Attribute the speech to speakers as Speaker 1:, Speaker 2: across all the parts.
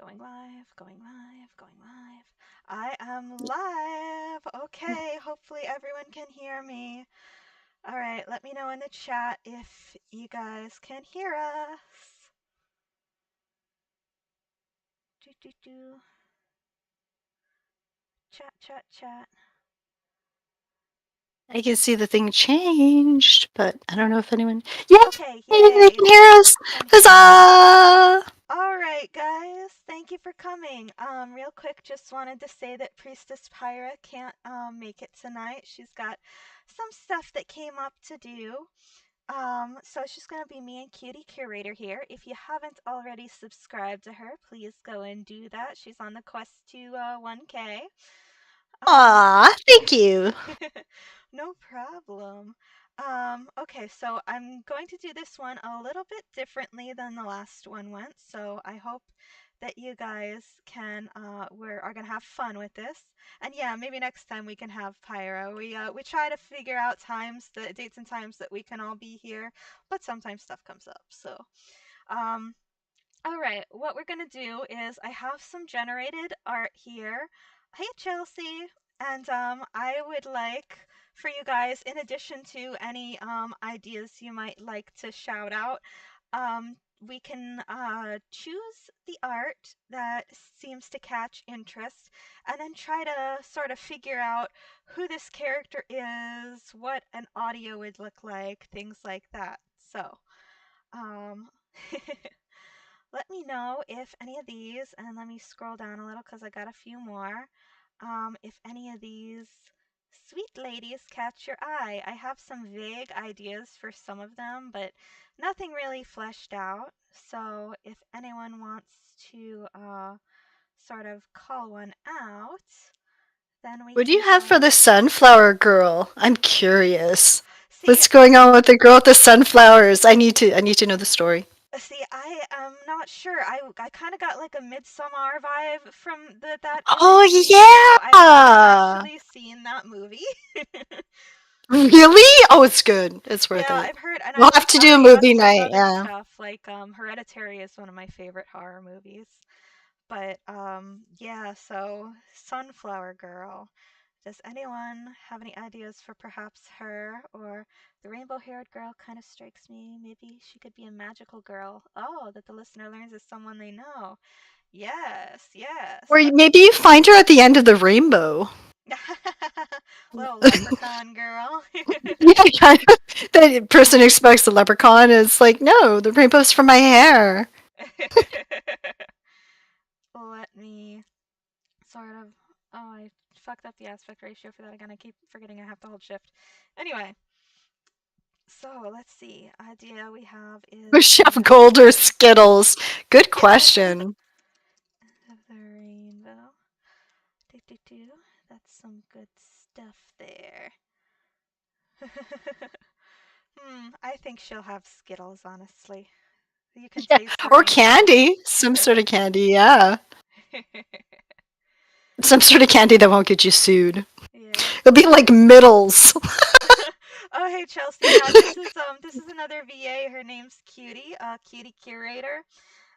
Speaker 1: Going live, going live, going live. I am live. Okay, hopefully everyone can hear me. All right, let me know in the chat if you guys can hear us. Do do do. Chat, chat, chat.
Speaker 2: I can see the thing changed, but I don't know if anyone. Yay!
Speaker 1: Okay,
Speaker 2: They
Speaker 1: yay.
Speaker 2: can hear us!
Speaker 1: Can hear us.
Speaker 2: Huzzah!
Speaker 1: All right, guys. Thank you for coming. Real quick, just wanted to say that Priestess Pyra can't make it tonight. She's got some stuff that came up to do. So it's just gonna be me and Cutie Curator here. If you haven't already subscribed to her, please go and do that. She's on the quest to 1K. Um,
Speaker 2: Aw, thank you.
Speaker 1: no problem. Okay, so I'm going to do this one a little bit differently than the last one went. So I hope that you guys are gonna have fun with this. And yeah, maybe next time we can have Pyro. We try to figure out the dates and times that we can all be here, but sometimes stuff comes up. So, um, all right, what we're gonna do is I have some generated art here. Hey, Chelsea, and I would like for you guys, in addition to any ideas you might like to shout out, we can choose the art that seems to catch interest, and then try to sort of figure out who this character is, what an audio would look like, things like that. So, um, let me know if any of these, and let me scroll down a little because I got a few more. If any of these sweet ladies catch your eye. I have some vague ideas for some of them, but nothing really fleshed out. So if anyone wants to sort of call one out, then we
Speaker 2: What do
Speaker 1: can
Speaker 2: you have
Speaker 1: try.
Speaker 2: for the sunflower girl? I'm curious.
Speaker 1: See,
Speaker 2: What's going on with the girl with the sunflowers? I need to know the story.
Speaker 1: I am not sure. I kind of got like a Midsummer vibe from that
Speaker 2: Oh
Speaker 1: image, even though I haven't
Speaker 2: yeah!
Speaker 1: actually seen that movie.
Speaker 2: Really? Oh, it's good. It's worth
Speaker 1: Yeah,
Speaker 2: it.
Speaker 1: I've heard, and
Speaker 2: We'll have to do a
Speaker 1: I've read
Speaker 2: movie
Speaker 1: some
Speaker 2: night,
Speaker 1: other
Speaker 2: yeah.
Speaker 1: stuff like Hereditary is one of my favorite horror movies. But yeah, so Sunflower Girl. Does anyone have any ideas for perhaps her or the rainbow-haired girl kind of strikes me. Maybe she could be a magical girl. Oh, that the listener learns is someone they know. Yes, yes.
Speaker 2: Or
Speaker 1: Let's
Speaker 2: maybe you find her at the end of the rainbow.
Speaker 1: little leprechaun girl.
Speaker 2: Yeah, kind of. The person expects the leprechaun is like, no, the rainbow's for my hair.
Speaker 1: Let me sort of. Oh, I fucked up the aspect ratio for that again. I keep forgetting I have to hold shift. Anyway, so let's see. Idea we have is
Speaker 2: Chef
Speaker 1: of
Speaker 2: Gold or Skittles? Good question.
Speaker 1: the rainbow. Do do do. That's some good stuff there. I think she'll have Skittles, honestly. You can
Speaker 2: Yeah.
Speaker 1: taste her
Speaker 2: Or
Speaker 1: in the air.
Speaker 2: candy. Some sort of candy, yeah. Some sort of candy that won't get you sued.
Speaker 1: Yeah.
Speaker 2: It'll be like middles.
Speaker 1: Oh, hey Chelsea. Now this is another VA. Her name's Cutie, Cutie Curator,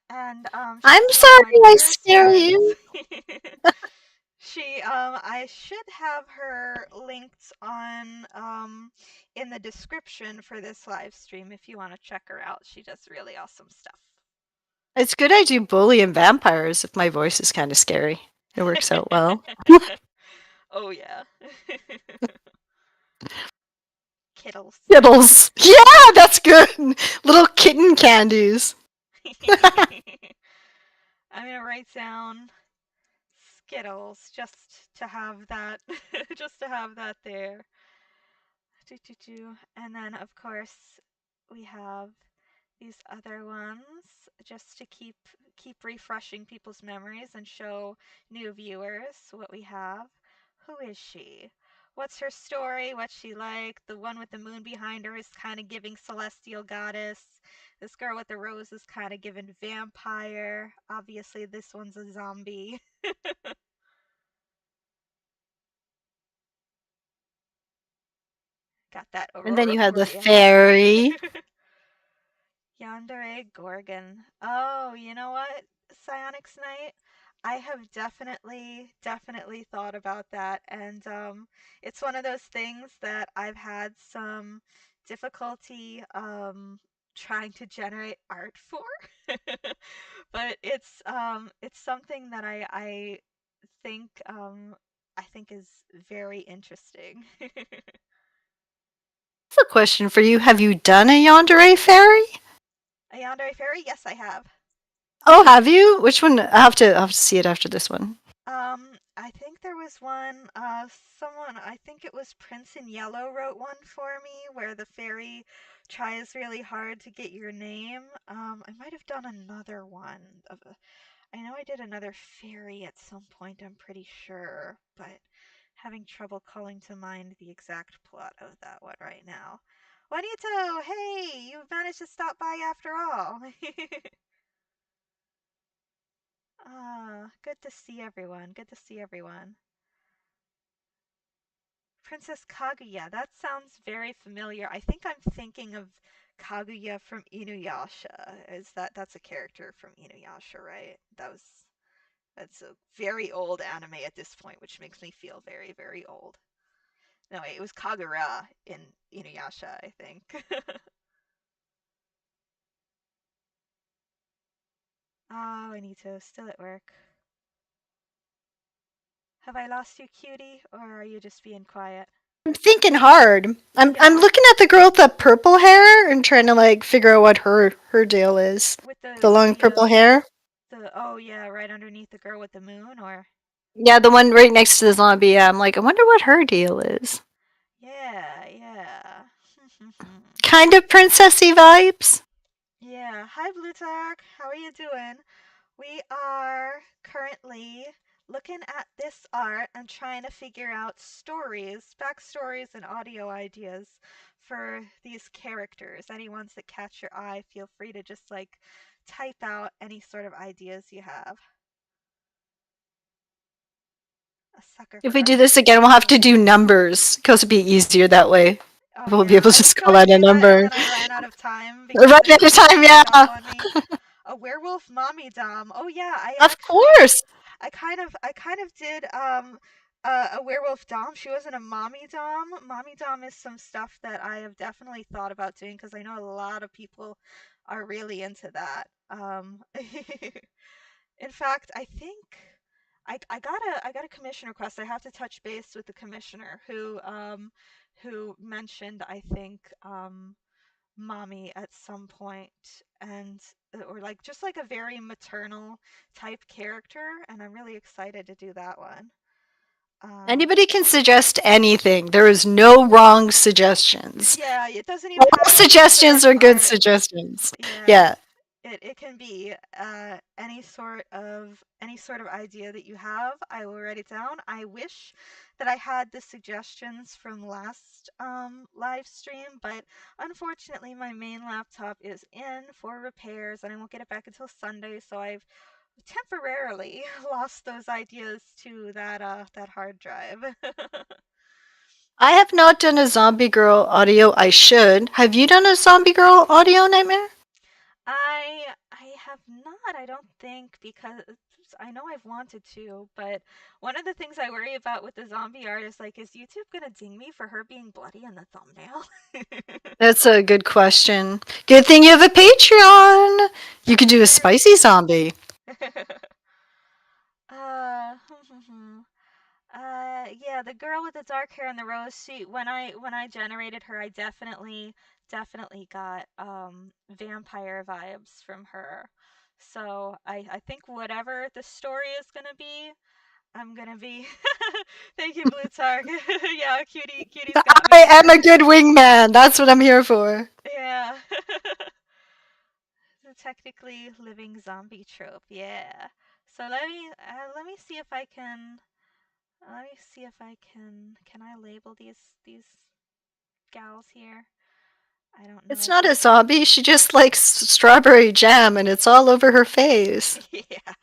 Speaker 1: and
Speaker 2: I'm
Speaker 1: she's one of my
Speaker 2: sorry I
Speaker 1: dearest
Speaker 2: scare
Speaker 1: friends.
Speaker 2: you.
Speaker 1: I should have her linked on in the description for this live stream if you want to check her out. She does really awesome stuff.
Speaker 2: It's good I do bully and vampires if my voice is kind of scary. It works out well.
Speaker 1: Oh yeah. Kittles.
Speaker 2: Skittles. Yeah, that's good. Little kitten candies.
Speaker 1: I'm gonna write down Skittles just to have that just to have that there. Do, do, do. And then of course we have these other ones just to keep refreshing people's memories and show new viewers what we have. Who is she? What's her story? What's she like? The one with the moon behind her is kind of giving celestial goddess. This girl with the rose is kind of giving vampire. Obviously, this one's a zombie. Got that
Speaker 2: And then
Speaker 1: Aurora
Speaker 2: you have the
Speaker 1: Borealis.
Speaker 2: fairy.
Speaker 1: Yandere Gorgon. Oh, you know what? Psionics Knight. I have definitely thought about that, and it's one of those things that I've had some difficulty trying to generate art for. But it's something that think I think is very interesting.
Speaker 2: That's a question for you. Have you done a yandere fairy?
Speaker 1: A yandere fairy? Yes, I have.
Speaker 2: Oh, have you? Which one? I have to see it after this one.
Speaker 1: I think there was one, someone, I think it was Prince in Yellow wrote one for me where the fairy tries really hard to get your name. I might have done another one I know I did another fairy at some point, I'm pretty sure, but having trouble calling to mind the exact plot of that one right now. Juanito, hey, you managed to stop by after all. Good to see everyone. Good to see everyone. Princess Kaguya, that sounds very familiar. I think I'm thinking of Kaguya from Inuyasha. That's a character from Inuyasha, right? That's a very old anime at this point, which makes me feel very old. No, wait, it was Kagura in Inuyasha, I think. Oh, Anito, still at work. Have I lost you, cutie, or are you just being quiet?
Speaker 2: I'm thinking hard. I'm
Speaker 1: Yeah,
Speaker 2: looking at the girl with the purple hair and trying to like figure out what her deal is. The
Speaker 1: with
Speaker 2: long purple hair.
Speaker 1: the oh yeah, right underneath the girl with the moon, or
Speaker 2: Yeah, the one right next to the zombie. Yeah, I'm like, I wonder what her deal is.
Speaker 1: yeah.
Speaker 2: Kind of princessy vibes.
Speaker 1: Yeah. Hi, Blutark. How are you doing? We are currently looking at this art and trying to figure out stories, backstories, and audio ideas for these characters. Any ones that catch your eye, feel free to just like type out any sort of ideas you have. A sucker
Speaker 2: If
Speaker 1: for
Speaker 2: we do this again, we'll have to
Speaker 1: architectural.
Speaker 2: do numbers because it'd be easier that way.
Speaker 1: Oh
Speaker 2: We'll be
Speaker 1: yeah,
Speaker 2: able to
Speaker 1: I was
Speaker 2: just call
Speaker 1: going
Speaker 2: that a
Speaker 1: to, and
Speaker 2: number.
Speaker 1: then I ran out of time because
Speaker 2: Right
Speaker 1: the
Speaker 2: at a time,
Speaker 1: computer
Speaker 2: yeah.
Speaker 1: hung up on me. A werewolf mommy dom. Oh yeah,
Speaker 2: Of course.
Speaker 1: I kind of did a werewolf dom. She wasn't a mommy dom. Mommy dom is some stuff that I have definitely thought about doing because I know a lot of people are really into that. In fact, I think I got a commission request. I have to touch base with the commissioner who mentioned I think mommy at some point and or like just like a very maternal type character, and I'm really excited to do that one. Um
Speaker 2: Anybody can suggest anything. There is no wrong suggestions.
Speaker 1: yeah, it doesn't even
Speaker 2: All
Speaker 1: have to be for
Speaker 2: suggestions
Speaker 1: an
Speaker 2: are good
Speaker 1: art.
Speaker 2: suggestions.
Speaker 1: Yeah,
Speaker 2: Yeah.
Speaker 1: it can be any sort of idea that you have. I will write it down. I wish that I had the suggestions from last live stream, but unfortunately my main laptop is in for repairs and I won't get it back until Sunday, so I've temporarily lost those ideas to that hard drive.
Speaker 2: I have not done a zombie girl audio. I should. Have you done a zombie girl audio nightmare?
Speaker 1: I have not, I don't think, because I know I've wanted to, but one of the things I worry about with the zombie art is like, is YouTube gonna ding me for her being bloody in the thumbnail?
Speaker 2: That's a good question. Good thing you have a Patreon. You could
Speaker 1: That's
Speaker 2: do a
Speaker 1: true.
Speaker 2: spicy zombie.
Speaker 1: uh, yeah, the girl with the dark hair and the rose. She when I generated her, I definitely got vampire vibes from her. So I think whatever the story is gonna be, I'm gonna be. Thank you, Blue Targ. Yeah, cutie's got me
Speaker 2: I am
Speaker 1: there.
Speaker 2: a good wingman. That's what I'm here for.
Speaker 1: Yeah. The technically living zombie trope. Yeah. So let me see if I can let me see if I can I label these gals here? I don't know
Speaker 2: It's
Speaker 1: if
Speaker 2: not
Speaker 1: I
Speaker 2: a
Speaker 1: can.
Speaker 2: zombie. She just likes strawberry jam and it's all over her face.
Speaker 1: Yeah.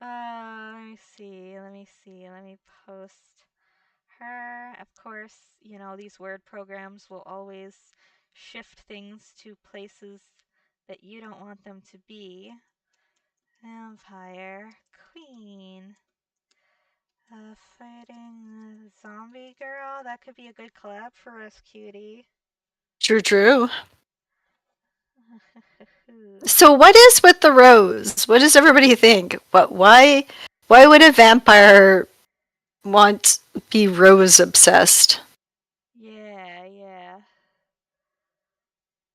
Speaker 1: Let me see. Let me see. Let me post her. Of course, you know, these word programs will always shift things to places that you don't want them to be. Vampire Queen. Fighting a zombie girl. That could be a good collab for us, cutie.
Speaker 2: True, true. So what is with the rose? What does everybody think? Why would a vampire want be rose obsessed?
Speaker 1: Yeah, yeah.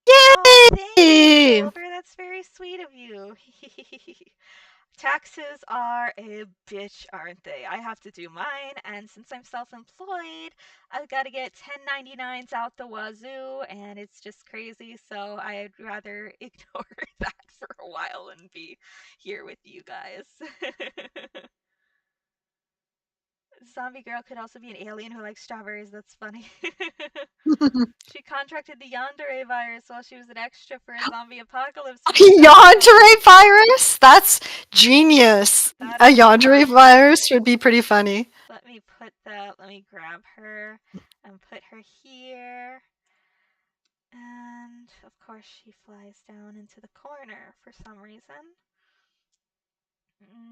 Speaker 1: Oh, thank you,
Speaker 2: Yay!
Speaker 1: Silver. That's very sweet of you. Taxes are a bitch, aren't they? I have to do mine, and since I'm self employed, I've got to get 1099s out the wazoo, and it's just crazy, so I'd rather ignore that for a while and be here with you guys. Zombie girl could also be an alien who likes strawberries, that's funny. She contracted the yandere virus while she was an extra for a zombie apocalypse movie. That's so
Speaker 2: Yandere virus? That's genius.
Speaker 1: that
Speaker 2: A
Speaker 1: is
Speaker 2: yandere
Speaker 1: funny.
Speaker 2: virus would be pretty funny.
Speaker 1: Let me grab her and put her here. And of course, she flies down into the corner for some reason.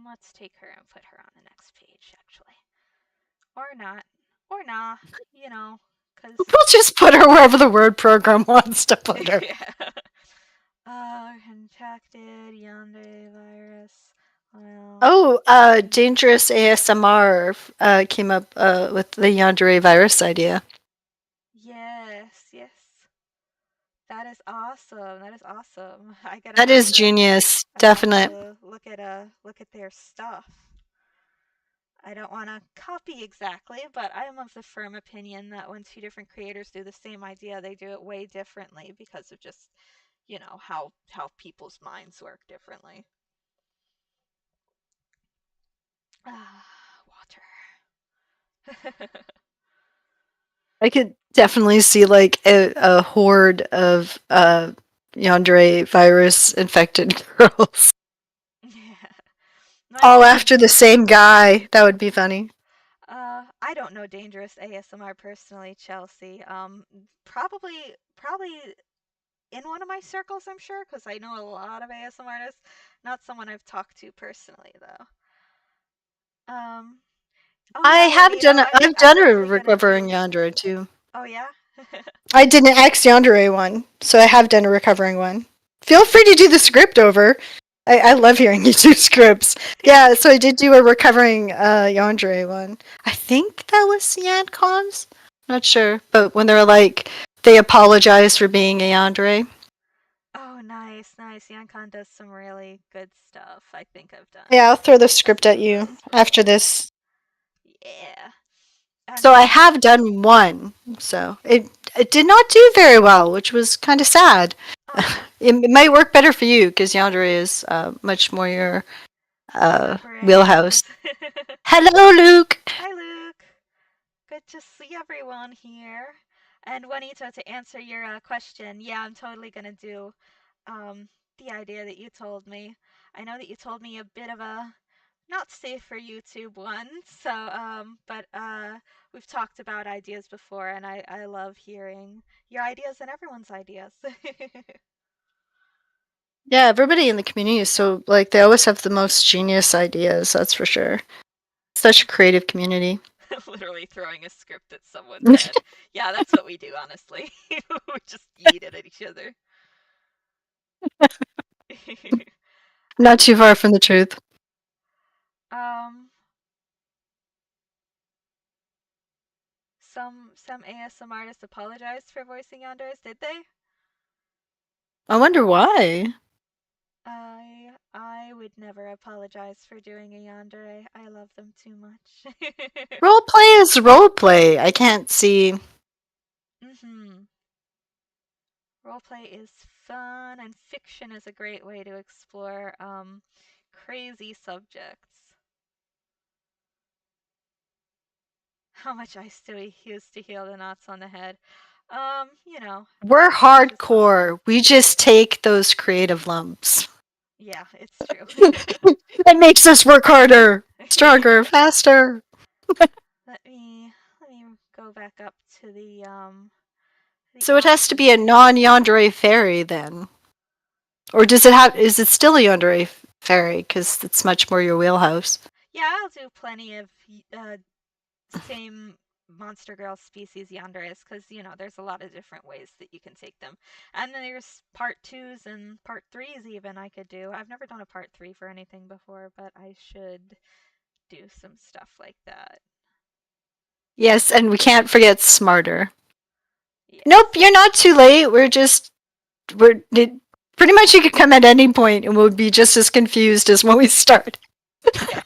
Speaker 1: Let's take her and put her on the next page, actually. Or not. Or nah, you know, because.
Speaker 2: We'll just put her wherever the word program wants to put her.
Speaker 1: Yeah. Contacted Yandere virus. Well,
Speaker 2: Oh, Dangerous ASMR came up with the yandere virus idea.
Speaker 1: yes, yes. That is awesome. That is awesome.
Speaker 2: That is genius.
Speaker 1: I have
Speaker 2: Definite.
Speaker 1: to look at their stuff. I don't want to copy exactly, but I am of the firm opinion that when two different creators do the same idea, they do it way differently because of just, how people's minds work differently. Ah, water.
Speaker 2: I could definitely see like a horde of yandere virus infected girls
Speaker 1: Yeah. My
Speaker 2: all
Speaker 1: plan.
Speaker 2: after the same guy. That would be funny.
Speaker 1: I don't know dangerous ASMR personally, Chelsea. Probably in one of my circles, I'm sure, because I know a lot of ASMR artists. Not someone I've talked to personally, though. Um. Oh
Speaker 2: I
Speaker 1: yeah,
Speaker 2: have
Speaker 1: Juanito.
Speaker 2: done. I've
Speaker 1: I'm
Speaker 2: done a
Speaker 1: actually gonna
Speaker 2: recovering
Speaker 1: do.
Speaker 2: yandere too.
Speaker 1: Oh yeah.
Speaker 2: I did an ex yandere one, so I have done a recovering one. Feel free to do the script over. I love hearing you do scripts. Yeah, so I did do a recovering yandere one. I think that was Yancons. Not sure, but when they're like they apologize for being a yandere.
Speaker 1: Oh, nice, nice. Yankan does some really good stuff. I think
Speaker 2: Yeah, I'll throw the
Speaker 1: done
Speaker 2: script
Speaker 1: some
Speaker 2: at
Speaker 1: of
Speaker 2: you
Speaker 1: those
Speaker 2: after
Speaker 1: before.
Speaker 2: this.
Speaker 1: Yeah. And
Speaker 2: So I have done one. So it did not do very well, which was kind of sad.
Speaker 1: oh,
Speaker 2: It might work better for you because yandere is much more your wheelhouse.
Speaker 1: brains.
Speaker 2: Hello, Luke.
Speaker 1: Hi, Luke. Good to see everyone here. And Juanito, to answer your question, yeah, I'm totally gonna do um, the idea that you told me. I know that you told me a bit of a not safe for YouTube one, so but we've talked about ideas before, and I love hearing your ideas and everyone's ideas.
Speaker 2: Yeah, everybody in the community is so like they always have the most genius ideas. That's for sure. Such a creative community.
Speaker 1: Literally throwing a script at someone's head. Yeah, that's what we do, honestly. We just eat it at each other.
Speaker 2: Not too far from the truth.
Speaker 1: um, some ASM artists apologized for voicing Yanders, did they?
Speaker 2: I wonder why.
Speaker 1: I would never apologize for doing a yandere. I love them too much.
Speaker 2: Role play is role play. I can't see.
Speaker 1: Mhm. Roleplay is fun, and fiction is a great way to explore crazy subjects. How much I still used to heal the knots on the head.
Speaker 2: We're
Speaker 1: To each his own.
Speaker 2: hardcore. We just take those creative lumps.
Speaker 1: Yeah, it's true.
Speaker 2: It makes us work harder, stronger, faster.
Speaker 1: Let me go back up to the
Speaker 2: So it has to
Speaker 1: options.
Speaker 2: be a non-yandere fairy then. Or does it have? Is it still a yandere? fairy because it's much more your wheelhouse.
Speaker 1: Yeah, I'll do plenty of same monster girl species yanderes because there's a lot of different ways that you can take them, and then there's part twos and part threes even I could do. I've never done a part three for anything before, but I should do some stuff like that.
Speaker 2: Yes, and we can't forget smarter. Nope,
Speaker 1: Yes.
Speaker 2: you're not too late. Pretty much you could come at any point and we'll be just as confused as when we start.
Speaker 1: Yeah.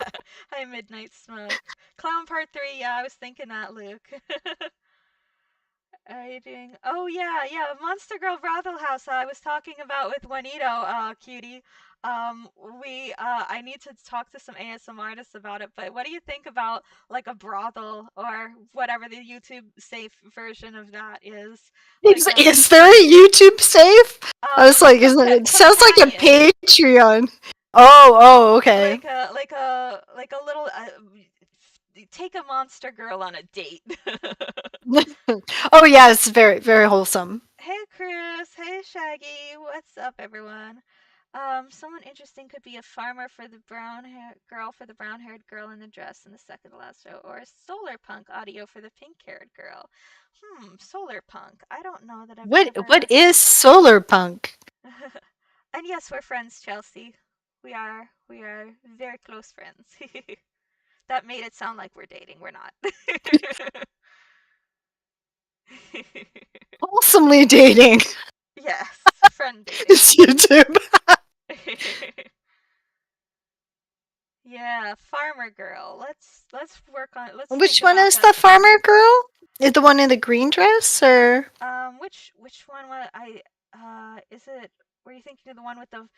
Speaker 1: Hi, Midnight Smoke. Clown part three. Yeah, I was thinking that, Luke. Are you doing? Oh yeah, yeah. Monster Girl Brothel House. I was talking about with Juanito, cutie. I need to talk to some ASM artists about it. But what do you think about like a brothel or whatever the YouTube safe version of that is? Like
Speaker 2: Is there a YouTube save? I was like, isn't it sounds like a
Speaker 1: companion,
Speaker 2: Patreon. Oh, okay.
Speaker 1: like a little take a monster girl on a date.
Speaker 2: Oh yeah, it's very, very wholesome.
Speaker 1: Hey Chris, hey Shaggy, what's up everyone? Someone interesting could be a farmer for the brown hair girl for the brown haired girl in the dress in the second to last show, or a solar punk audio for the pink haired girl. Solar punk. I don't know that I've
Speaker 2: What
Speaker 1: ever.
Speaker 2: is solar punk?
Speaker 1: And yes, we're friends, Chelsea. We are very close friends. That made it sound like we're dating. We're not.
Speaker 2: Wholesomely dating.
Speaker 1: Yes, friend dating.
Speaker 2: It's YouTube.
Speaker 1: Yeah, farmer girl. Let's work on. Let's
Speaker 2: Which
Speaker 1: think
Speaker 2: one
Speaker 1: about
Speaker 2: is
Speaker 1: that
Speaker 2: the
Speaker 1: some.
Speaker 2: farmer girl? Is the one in the green dress or
Speaker 1: Which one was I? Is it? Were you thinking of the one with the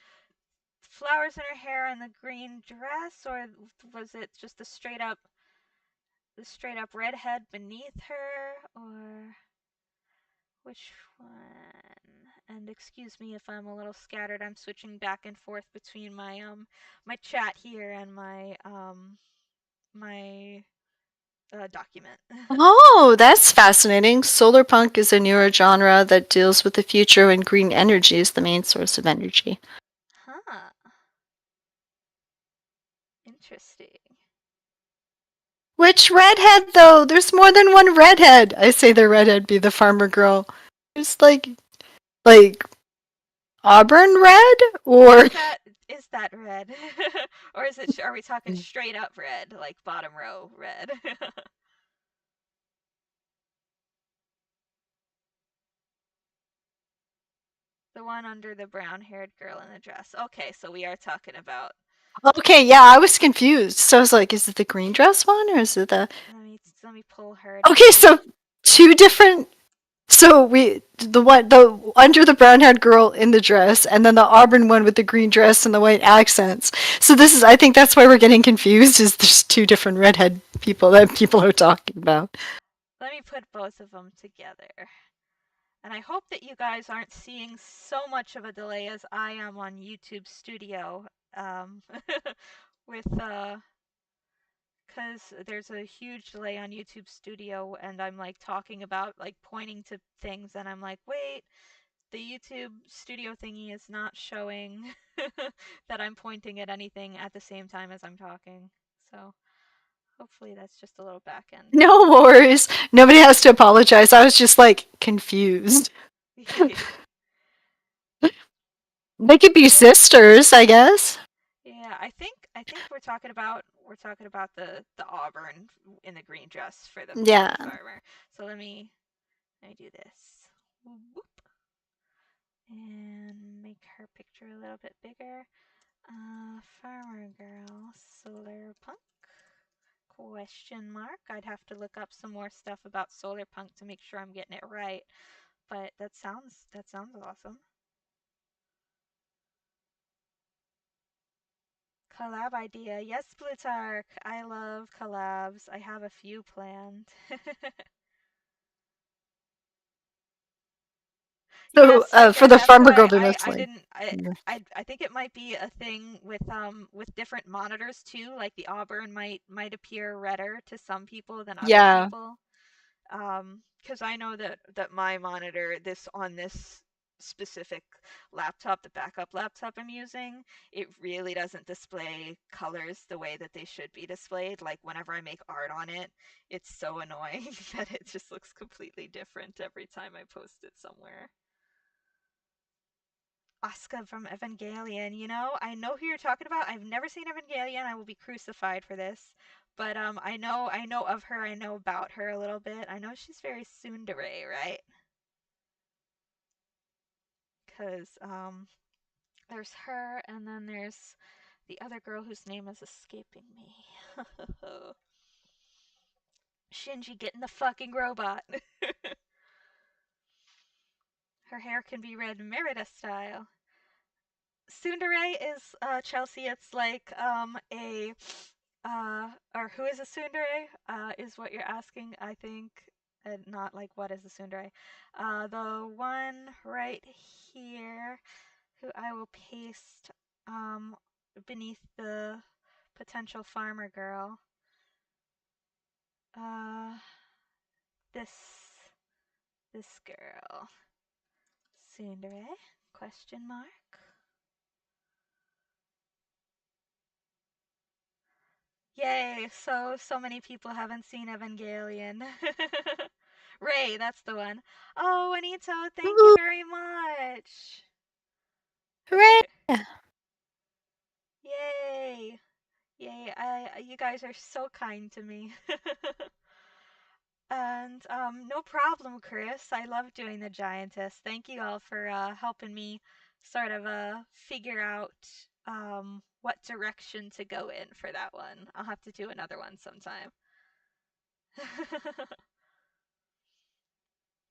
Speaker 1: flowers in her hair and the green dress, or was it just the straight up redhead beneath her, or which one? And excuse me if I'm a little scattered. I'm switching back and forth between my chat here and my document.
Speaker 2: Oh, that's fascinating. Solar punk is a newer genre that deals with the future when green energy is the main source of energy.
Speaker 1: Huh. Interesting.
Speaker 2: Which redhead though? There's more than one redhead. I say the redhead be the farmer girl. There's like auburn red or
Speaker 1: Is that red? Or are we talking straight up red, like bottom row red? The one under the brown-haired girl in the dress. Okay, so we are talking about.
Speaker 2: Okay, yeah, I was confused. So I was like, is it the green dress one or is it the
Speaker 1: Let me pull her
Speaker 2: Okay,
Speaker 1: down.
Speaker 2: so two different so we the under the brown haired girl in the dress and then the auburn one with the green dress and the white accents. So this is I think that's why we're getting confused is there's two different redhead people that people are talking about.
Speaker 1: Let me put both of them together. And I hope that you guys aren't seeing so much of a delay as I am on YouTube Studio. Um, with because there's a huge delay on YouTube Studio, and I'm like talking about like pointing to things, and I'm like, wait, the YouTube Studio thingy is not showing that I'm pointing at anything at the same time as I'm talking. So hopefully that's just a little back end
Speaker 2: No
Speaker 1: thing.
Speaker 2: worries. Nobody has to apologize. I was just like confused. They could be
Speaker 1: Yeah.
Speaker 2: sisters, I guess.
Speaker 1: Yeah, I think we're talking about the auburn in the green dress for the
Speaker 2: Yeah.
Speaker 1: farmer. So let me do this. Whoop, and make her picture a little bit bigger. Farmer girl, solar punk? Question mark. I'd have to look up some more stuff about solar punk to make sure I'm getting it right. But that sounds awesome. Collab idea. Yes, Plutarch. I love collabs. I have a few planned.
Speaker 2: So
Speaker 1: Yes,
Speaker 2: for
Speaker 1: again,
Speaker 2: the
Speaker 1: that's what
Speaker 2: farmer girl,
Speaker 1: I
Speaker 2: they're
Speaker 1: I I
Speaker 2: mostly.
Speaker 1: didn't I think it might be a thing with different monitors too. Like the Auburn might appear redder to some people than other
Speaker 2: Yeah.
Speaker 1: people. Because I know that my monitor this specific laptop, the backup laptop I'm using, it really doesn't display colors the way that they should be displayed. Like whenever I make art on it, it's so annoying that it just looks completely different every time I post it somewhere. Asuka from Evangelion, I know who you're talking about. I've never seen Evangelion. I will be crucified for this. But I know of her. I know about her a little bit. I know she's very tsundere, right? Cuz there's her and then there's the other girl whose name is escaping me. Shinji, get in the fucking robot. Her hair can be red Merida style. Tsundere is Chelsea. It's like or who is a tsundere? Is what you're asking, I think, and not like what is a tsundere. The one right here, who I will paste beneath the potential farmer girl. Uh, this girl, tsundere? Question mark. Yay, so many people haven't seen Evangelion. Ray, that's the one. Oh, Anito, thank you
Speaker 2: Ooh,
Speaker 1: very much.
Speaker 2: hooray!
Speaker 1: Yay. Yay. You guys are so kind to me. And no problem, Chris. I love doing the giantess. Thank you all for helping me sort of figure out what direction to go in for that one. I'll have to do another one sometime.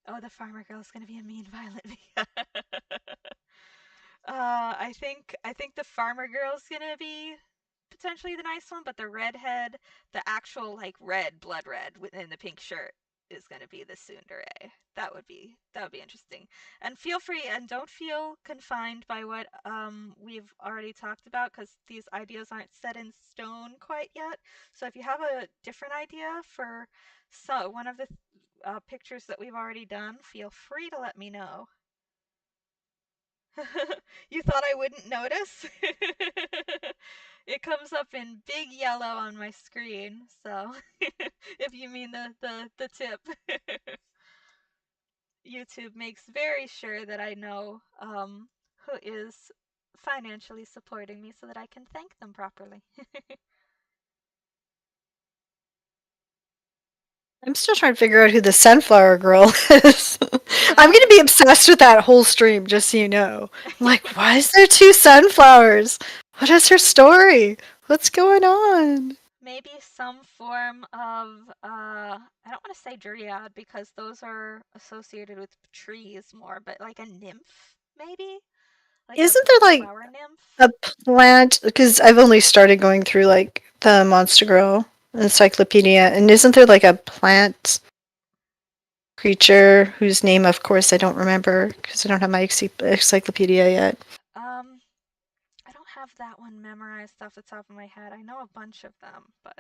Speaker 1: Oh, the farmer girl's gonna be a mean, violent. I think the farmer girl's gonna be potentially the nice one, but the redhead, the actual like red, blood red within the pink shirt is gonna be the tsundere. That would be interesting. And feel free and don't feel confined by what we've already talked about because these ideas aren't set in stone quite yet. So if you have a different idea for one of the pictures that we've already done, feel free to let me know. You thought I wouldn't notice? It comes up in big yellow on my screen, so if you mean the tip. YouTube makes very sure that I know who is financially supporting me so that I can thank them properly.
Speaker 2: I'm still trying to figure out who the sunflower girl is. I'm
Speaker 1: Yeah.
Speaker 2: gonna be obsessed with that whole stream, just so you know. I'm like, why is there two sunflowers? What is her story? What's going on?
Speaker 1: Maybe some form of I don't want to say dryad because those are associated with trees more, but like a nymph maybe? Like a
Speaker 2: Isn't there like
Speaker 1: flower nymph?
Speaker 2: a plant? Because I've only started going through like the Monster Girl encyclopedia, and isn't there like a plant creature whose name, of course, I don't remember because I don't have my encyclopedia yet?
Speaker 1: Um I don't have that one memorized off the top of my head. I know a bunch of them, but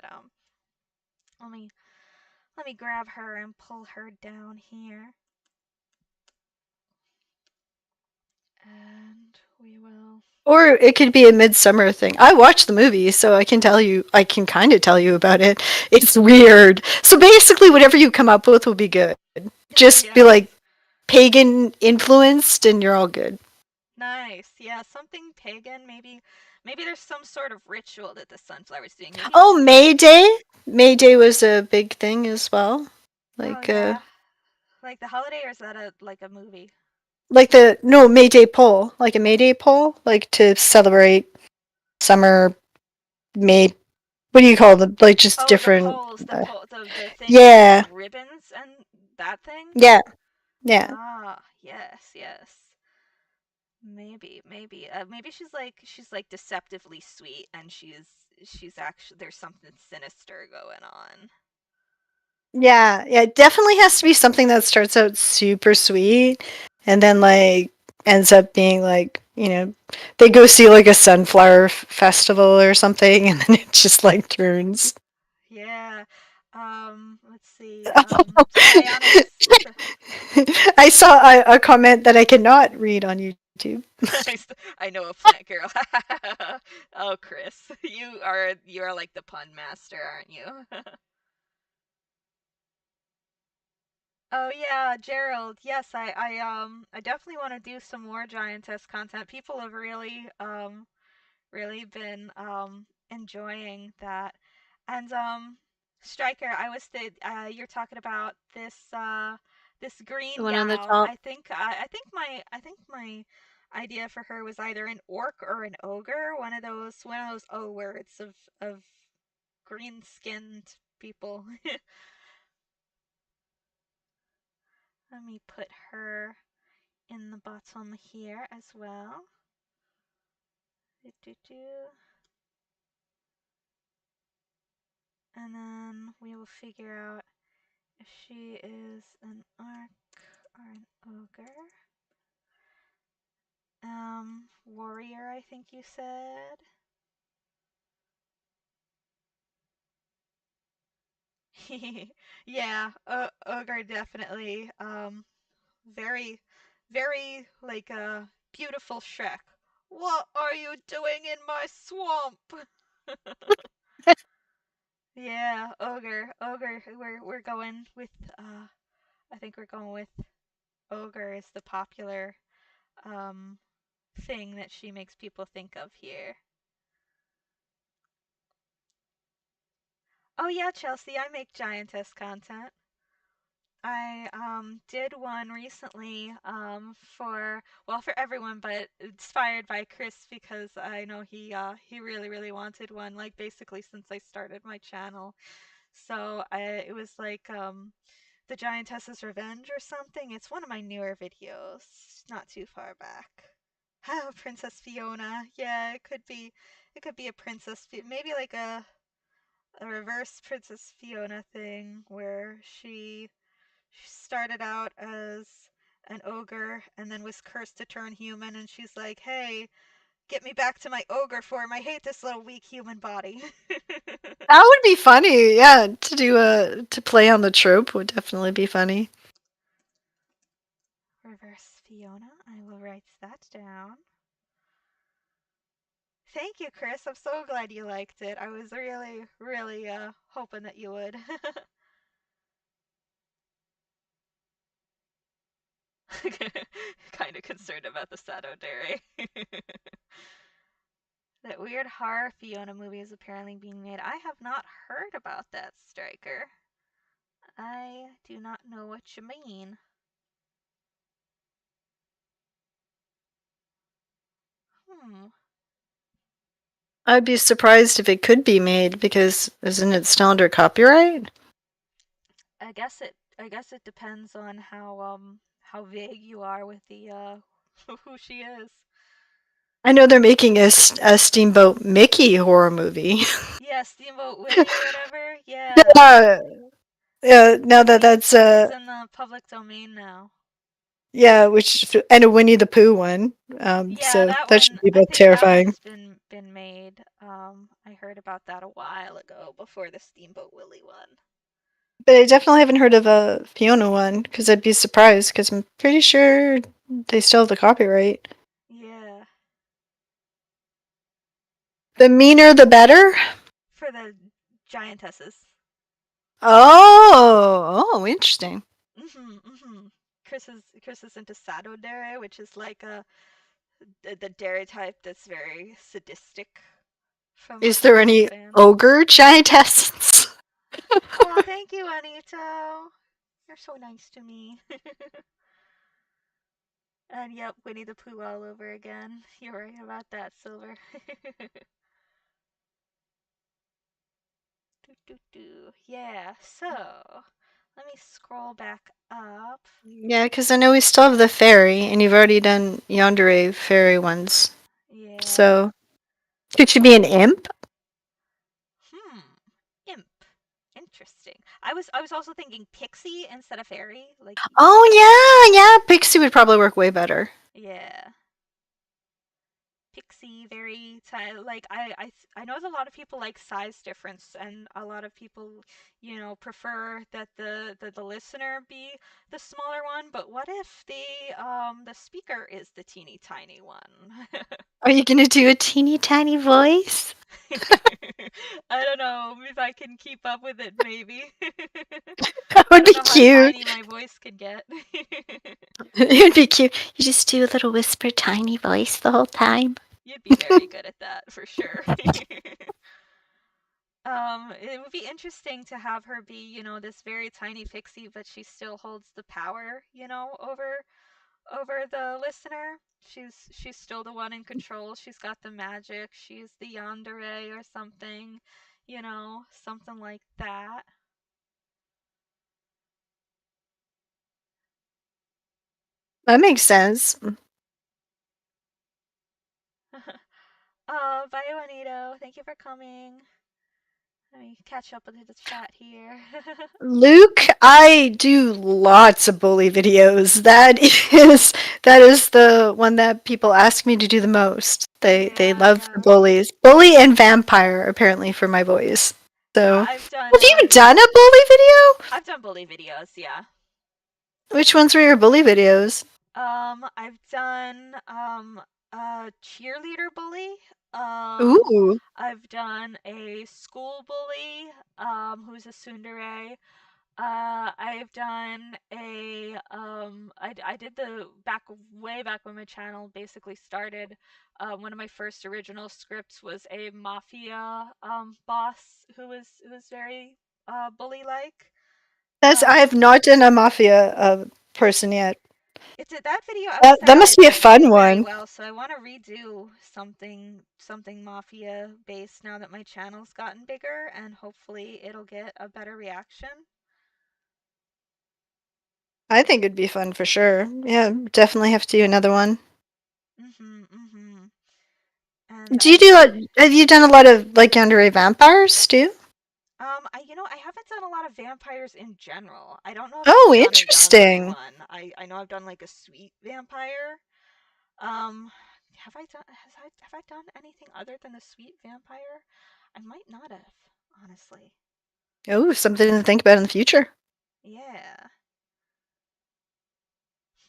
Speaker 1: let me let me grab her and pull her down here. And we will.
Speaker 2: Or it could be a midsummer thing. I watched the movie, so I can tell you. I can kind of tell you about it. It's weird. So basically, whatever you come up with will be good. Just be
Speaker 1: Yeah.
Speaker 2: like pagan influenced, and you're all good.
Speaker 1: Nice. Yeah, something pagan. Maybe there's some sort of ritual that the sunflower's doing. Maybe
Speaker 2: Oh,
Speaker 1: it's
Speaker 2: May Day. May Day was a big thing as well.
Speaker 1: oh
Speaker 2: Like,
Speaker 1: yeah. Like the holiday or is that a like a movie?
Speaker 2: like the no May Day pole, like a May Day pole, like to celebrate summer May. What do you call them? Like just
Speaker 1: Oh, the
Speaker 2: different.
Speaker 1: poles,
Speaker 2: Uh,
Speaker 1: the thing with the
Speaker 2: yeah,
Speaker 1: ribbons and that thing?
Speaker 2: yeah, yeah.
Speaker 1: Ah, yes, yes. Maybe she's like deceptively sweet and she's actually there's something sinister going on.
Speaker 2: Yeah, yeah, it definitely has to be something that starts out super sweet and then like ends up being like, they go see like a sunflower festival or something and then it just like turns.
Speaker 1: Yeah. Let's see. Psionics.
Speaker 2: I saw a comment that I cannot read on YouTube.
Speaker 1: I know a plant girl. Oh, Chris, you are like the pun master, aren't you? Oh yeah, Gerald. Yes, I definitely want to do some more giantess content. People have really been enjoying that. And Striker, I was you're talking about this
Speaker 2: The
Speaker 1: green
Speaker 2: one on the
Speaker 1: gal.
Speaker 2: top.
Speaker 1: I think my idea for her was either an orc or an ogre, one of those O words of green skinned people. Let me put her in the bottom here as well. Do, do, do. And then we will figure out if she is an orc or an ogre. Warrior, I think you said. Yeah, ogre definitely. Very, very like a beautiful Shrek. What are you doing in my swamp? Yeah, ogre. We're going with. I think we're going with ogre is the popular um thing that she makes people think of here. Oh yeah, Chelsea, I make giantess content. I did one recently for everyone, but inspired by Chris because I know he really wanted one like basically since I started my channel. So it was like the Giantess's Revenge or something. It's one of my newer videos, not too far back. Oh, Princess Fiona. Yeah, it could be a maybe like a reverse Princess Fiona thing where she started out as an ogre and then was cursed to turn human and she's like, "Hey, get me back to my ogre form. I hate this little weak human body."
Speaker 2: That would be funny. Yeah, to play on the trope would definitely be funny.
Speaker 1: Reverse Fiona. I will write that down. Thank you, Chris. I'm so glad you liked it. I was really hoping that you would. Kind of concerned about the Sado Dairy. That weird horror Fiona movie is apparently being made. I have not heard about that, Striker. I do not know what you mean. Hmm.
Speaker 2: I'd be surprised if it could be made because isn't it still under copyright?
Speaker 1: I guess it depends on how vague you are with the who she is.
Speaker 2: I know they're making a Steamboat Mickey horror movie.
Speaker 1: Yeah, Steamboat Willie or whatever. Yeah.
Speaker 2: Yeah, yeah. Now
Speaker 1: It's
Speaker 2: that
Speaker 1: in
Speaker 2: that's
Speaker 1: it's in the public domain now.
Speaker 2: yeah, which and a Winnie the Pooh one.
Speaker 1: Yeah,
Speaker 2: So
Speaker 1: that
Speaker 2: that should
Speaker 1: one,
Speaker 2: be
Speaker 1: I
Speaker 2: both
Speaker 1: think that
Speaker 2: terrifying.
Speaker 1: one's been made. I heard about that a while ago before the Steamboat Willie one.
Speaker 2: But I definitely haven't heard of a Fiona one because I'd be surprised because I'm pretty sure they still have the copyright.
Speaker 1: Yeah.
Speaker 2: The meaner, the better.
Speaker 1: For the giantesses.
Speaker 2: Oh, interesting.
Speaker 1: Mhm. Chris is into Sado Dere, which is like the dairy type that's very sadistic from
Speaker 2: Is
Speaker 1: what I
Speaker 2: there any
Speaker 1: understand.
Speaker 2: ogre giantesses?
Speaker 1: Oh, thank you, Anito. You're so nice to me. And yep, Winnie the Pooh all over again. You're right about that, Silver. Yeah, so let me scroll back up.
Speaker 2: Yeah, because I know we still have the fairy, and you've already done yandere fairy ones.
Speaker 1: Yeah.
Speaker 2: So could she be an imp?
Speaker 1: Hmm. Imp. Interesting. I was also thinking pixie instead of fairy. Like,
Speaker 2: Oh yeah, yeah. Pixie would probably work way better.
Speaker 1: yeah. pixie, very like I know that a lot of people like size difference, and a lot of people, prefer that the listener be the smaller one. But what if the speaker is the teeny tiny one?
Speaker 2: Are you gonna do a teeny tiny voice?
Speaker 1: I don't know if I can keep up with it. Maybe
Speaker 2: That
Speaker 1: I
Speaker 2: would
Speaker 1: don't
Speaker 2: be
Speaker 1: know how
Speaker 2: cute.
Speaker 1: tiny my voice could get.
Speaker 2: It would be cute. You just do a little whisper tiny voice the whole time.
Speaker 1: You'd be very good at that for sure. It would be interesting to have her be, this very tiny pixie, but she still holds the power, over the listener. She's still the one in control. She's got the magic. She's the yandere or something, something like that.
Speaker 2: That makes sense.
Speaker 1: Bye, Juanito. Thank you for coming. Let me catch up with the chat here.
Speaker 2: Luke, I do lots of bully videos. That is the one that people ask me to do the most. They
Speaker 1: Yeah,
Speaker 2: love the
Speaker 1: yeah.
Speaker 2: bullies. Bully and vampire apparently for my voice.
Speaker 1: Yeah,
Speaker 2: So,
Speaker 1: I've done
Speaker 2: have you done a bully video?
Speaker 1: I've done bully videos, yeah.
Speaker 2: Which ones were your bully videos?
Speaker 1: I've done a cheerleader bully. Um,
Speaker 2: Ooh,
Speaker 1: I've done a school bully, who's a tsundere. I've done I did the back way back when my channel basically started. One of my first original scripts was a mafia boss who was very bully like.
Speaker 2: I have
Speaker 1: Um,
Speaker 2: not done a mafia person yet.
Speaker 1: that video I would
Speaker 2: That
Speaker 1: say
Speaker 2: must be a
Speaker 1: didn't do
Speaker 2: fun
Speaker 1: very
Speaker 2: one.
Speaker 1: well, so I want to redo something mafia based now that my channel's gotten bigger, and hopefully it'll get a better reaction.
Speaker 2: I think it'd be fun for sure. Yeah, definitely have to do another one.
Speaker 1: Mhm, mhm. And
Speaker 2: Do you do have you done a lot of like yandere vampires too?
Speaker 1: I haven't done a lot of vampires in general. I don't know if I've
Speaker 2: Oh,
Speaker 1: done a yandere
Speaker 2: interesting.
Speaker 1: one. I know I've done like a sweet vampire. Um, have I done anything other than the sweet vampire? I might not have, honestly.
Speaker 2: Oh, something to think about in the future.
Speaker 1: Yeah.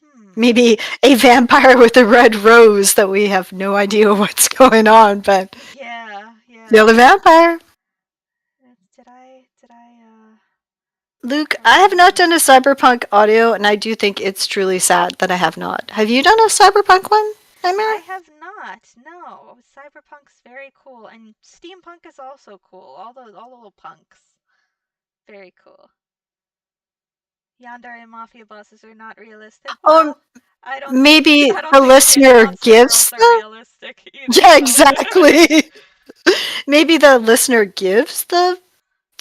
Speaker 1: Hmm.
Speaker 2: Maybe a vampire with a red rose that we have no idea what's going on, but
Speaker 1: Yeah,
Speaker 2: still a
Speaker 1: yeah.
Speaker 2: vampire.
Speaker 1: Did I
Speaker 2: Luke, I have not
Speaker 1: recommend?
Speaker 2: done a cyberpunk audio, and I do think it's truly sad that I have not. Have you done a cyberpunk one,
Speaker 1: I
Speaker 2: Nightmare?
Speaker 1: have not. No. Cyberpunk's very cool, and steampunk is also cool. All the little punks. Very cool. Yandere mafia bosses are not realistic.
Speaker 2: Or
Speaker 1: Well, I don't think
Speaker 2: maybe
Speaker 1: I don't
Speaker 2: the
Speaker 1: think Santa
Speaker 2: listener
Speaker 1: monster
Speaker 2: gives
Speaker 1: girls are
Speaker 2: the.
Speaker 1: realistic either,
Speaker 2: Yeah,
Speaker 1: so
Speaker 2: exactly. Maybe the listener gives the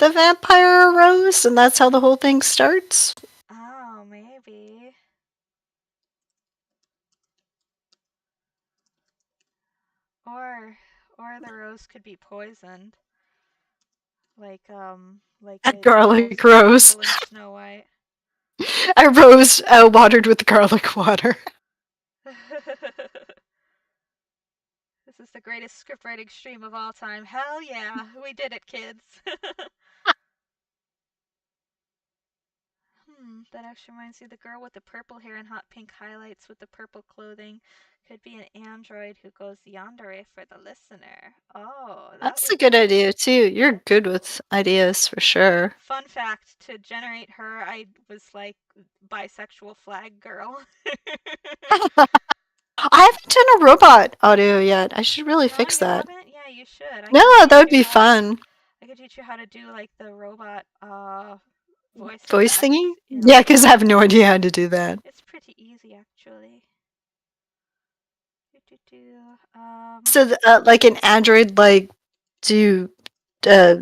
Speaker 2: vampire a rose, and that's how the whole thing starts.
Speaker 1: Oh, maybe. Or the rose could be poisoned. Like
Speaker 2: A
Speaker 1: it
Speaker 2: garlic
Speaker 1: kills the
Speaker 2: rose.
Speaker 1: people in Snow White.
Speaker 2: A rose watered with garlic water.
Speaker 1: This is the greatest scriptwriting stream of all time. Hell yeah, we did it, kids. That actually reminds me, the girl with the purple hair and hot pink highlights with the purple clothing could be an android who goes yandere for the listener. Oh, that
Speaker 2: That's
Speaker 1: would
Speaker 2: a good
Speaker 1: be
Speaker 2: idea too. You're good with ideas for sure.
Speaker 1: fun fact. To generate her, I was like bisexual flag girl.
Speaker 2: I haven't done a robot audio yet. I should really
Speaker 1: Oh,
Speaker 2: fix
Speaker 1: you
Speaker 2: that.
Speaker 1: haven't? Yeah, you should. I
Speaker 2: No,
Speaker 1: could
Speaker 2: that
Speaker 1: teach
Speaker 2: would
Speaker 1: you
Speaker 2: be
Speaker 1: how to
Speaker 2: fun.
Speaker 1: I could teach you how to do like the robot voice
Speaker 2: Voice
Speaker 1: effect
Speaker 2: thingy?
Speaker 1: in
Speaker 2: Yeah, because I have
Speaker 1: Roblox.
Speaker 2: no idea how to do that.
Speaker 1: It's pretty easy actually. Do, do, do.
Speaker 2: So, like an Android, do uh,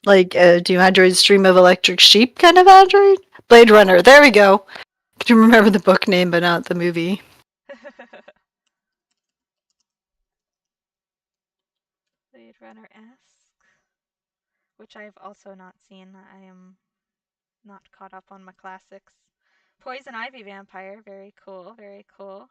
Speaker 2: do androids dream of electric sheep kind of android? Blade Runner. There we go. I can remember the book name, but not the movie.
Speaker 1: Blade Runner-esque, which I've also not seen. I am not caught up on my classics. Poison Ivy Vampire, very cool, very cool.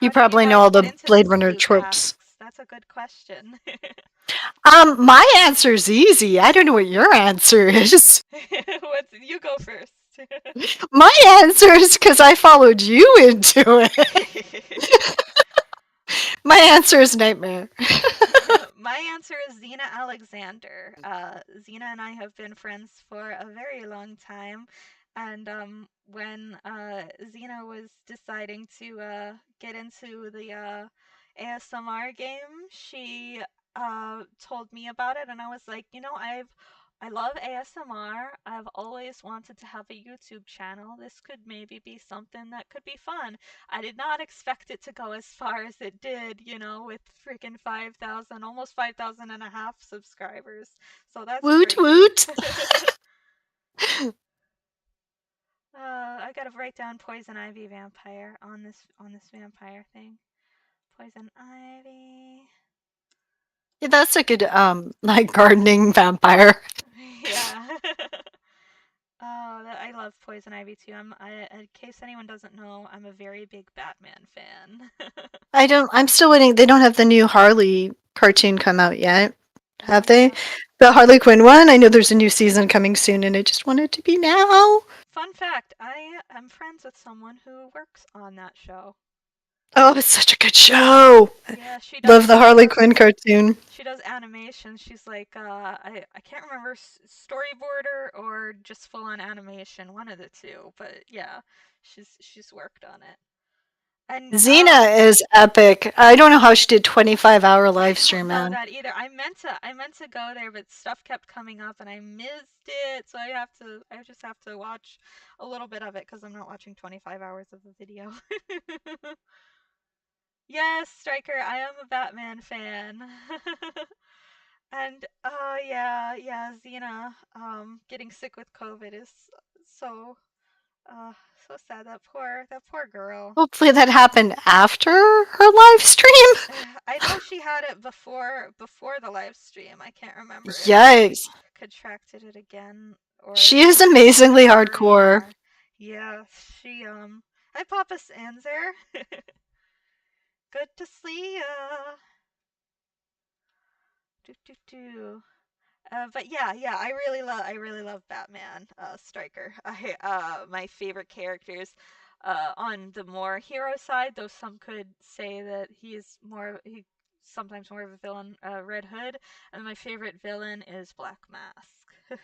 Speaker 2: You
Speaker 1: How did you
Speaker 2: probably know
Speaker 1: guys
Speaker 2: all
Speaker 1: get
Speaker 2: the
Speaker 1: into the
Speaker 2: Blade Runner
Speaker 1: suit
Speaker 2: tropes.
Speaker 1: masks? That's a good question.
Speaker 2: My answer's easy. I don't know what your answer is.
Speaker 1: You go first.
Speaker 2: My answer is because I followed you into it. My answer is Nightmare.
Speaker 1: My answer is Xena Alexander. Xena and I have been friends for a very long time, and when Xena was deciding to get into the ASMR game, she told me about it, and I was like, I love ASMR. I've always wanted to have a YouTube channel. This could maybe be something that could be fun. I did not expect it to go as far as it did, with freaking 5,000, almost 5,000 and a half subscribers. So that's
Speaker 2: Woot
Speaker 1: crazy.
Speaker 2: woot.
Speaker 1: I gotta write down poison ivy vampire on this vampire thing. Poison ivy.
Speaker 2: Yeah, that's a good like gardening vampire.
Speaker 1: Yeah. Oh, I love poison ivy too. In case anyone doesn't know, I'm a very big Batman fan.
Speaker 2: I'm still waiting. They don't have the new Harley cartoon come out yet,
Speaker 1: Oh
Speaker 2: have they?
Speaker 1: yeah.
Speaker 2: The Harley Quinn one. I know there's a new season coming soon, and I just want it to be now.
Speaker 1: Fun fact, I am friends with someone who works on that show.
Speaker 2: Oh, it's such a good show.
Speaker 1: Yeah,
Speaker 2: Love the Harley Quinn cartoon.
Speaker 1: she does animation. She's like I can't remember storyboarder or just full on animation, one of the two. But yeah, she's worked on it. And
Speaker 2: Xena is epic. I don't know how she did 25-hour
Speaker 1: I
Speaker 2: live
Speaker 1: don't
Speaker 2: stream,
Speaker 1: know
Speaker 2: man.
Speaker 1: that either. I meant to go there, but stuff kept coming up and I missed it. So I just have to watch a little bit of it because I'm not watching 25 hours of the video. Yes, Striker, I am a Batman fan. And yeah, Xena getting sick with COVID is so uh so sad. That poor girl.
Speaker 2: Hopefully that happened after her live stream.
Speaker 1: I know she had it before the live stream. I can't remember if she
Speaker 2: Yikes.
Speaker 1: contracted it again or
Speaker 2: She
Speaker 1: if
Speaker 2: is
Speaker 1: she just doesn't
Speaker 2: amazingly
Speaker 1: remember
Speaker 2: hardcore.
Speaker 1: anymore. Yeah, she Hi Papa Sanzer. Good to see ya. Do do do. But yeah, I really love Batman, Stryker. My favorite characters, on the more hero side, though some could say that he sometimes more of a villain, Red Hood, and my favorite villain is Black Mask.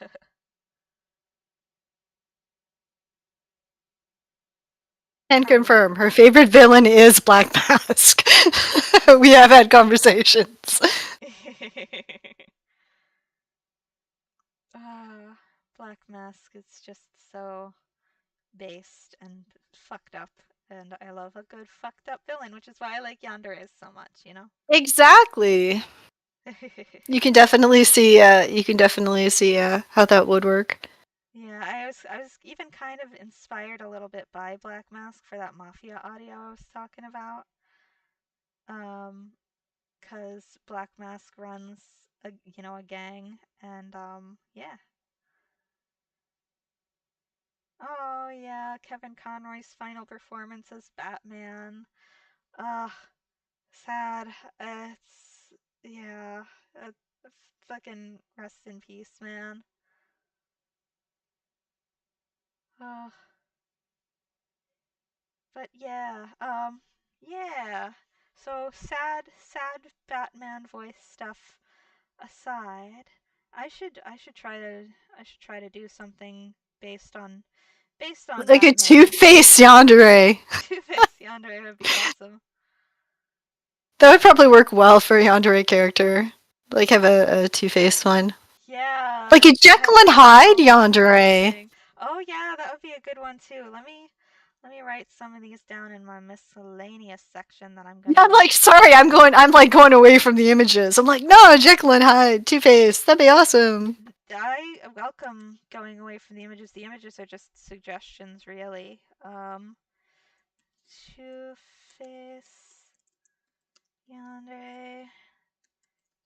Speaker 2: Can
Speaker 1: How about
Speaker 2: confirm her favorite villain is Black Mask. We have had conversations.
Speaker 1: uh, Black Mask is just so based and fucked up, and I love a good fucked up villain, which is why I like Yandere so much.
Speaker 2: Exactly. You can definitely see how that would work.
Speaker 1: Yeah, I was even kind of inspired a little bit by Black Mask for that Mafia audio I was talking about. Um, 'Cause Black Mask runs a gang, and yeah. Oh yeah, Kevin Conroy's final performance as Batman. Ugh, sad. It's yeah. Uh, Fucking rest in peace, man. Ugh. But yeah. So sad Batman voice stuff aside, I should try to do something based on
Speaker 2: Like a
Speaker 1: Batman.
Speaker 2: two-faced yandere.
Speaker 1: Two-Face Yandere would be awesome.
Speaker 2: That would probably work well for a yandere character. Like have a two-faced one. Like
Speaker 1: Yeah,
Speaker 2: a
Speaker 1: to
Speaker 2: Jekyll
Speaker 1: have
Speaker 2: and
Speaker 1: like a
Speaker 2: Hyde yandere.
Speaker 1: multitasking. Oh yeah, that would be a good one too. Let me write some of these down in my miscellaneous section that I'm
Speaker 2: Yeah,
Speaker 1: gonna
Speaker 2: I'm like, sorry, I'm like going away from the images. I'm like, no, Jekyll and Hyde, Two-Face, that'd be awesome.
Speaker 1: I welcome going away from the images. The images are just suggestions, really. Two Face, Yandere,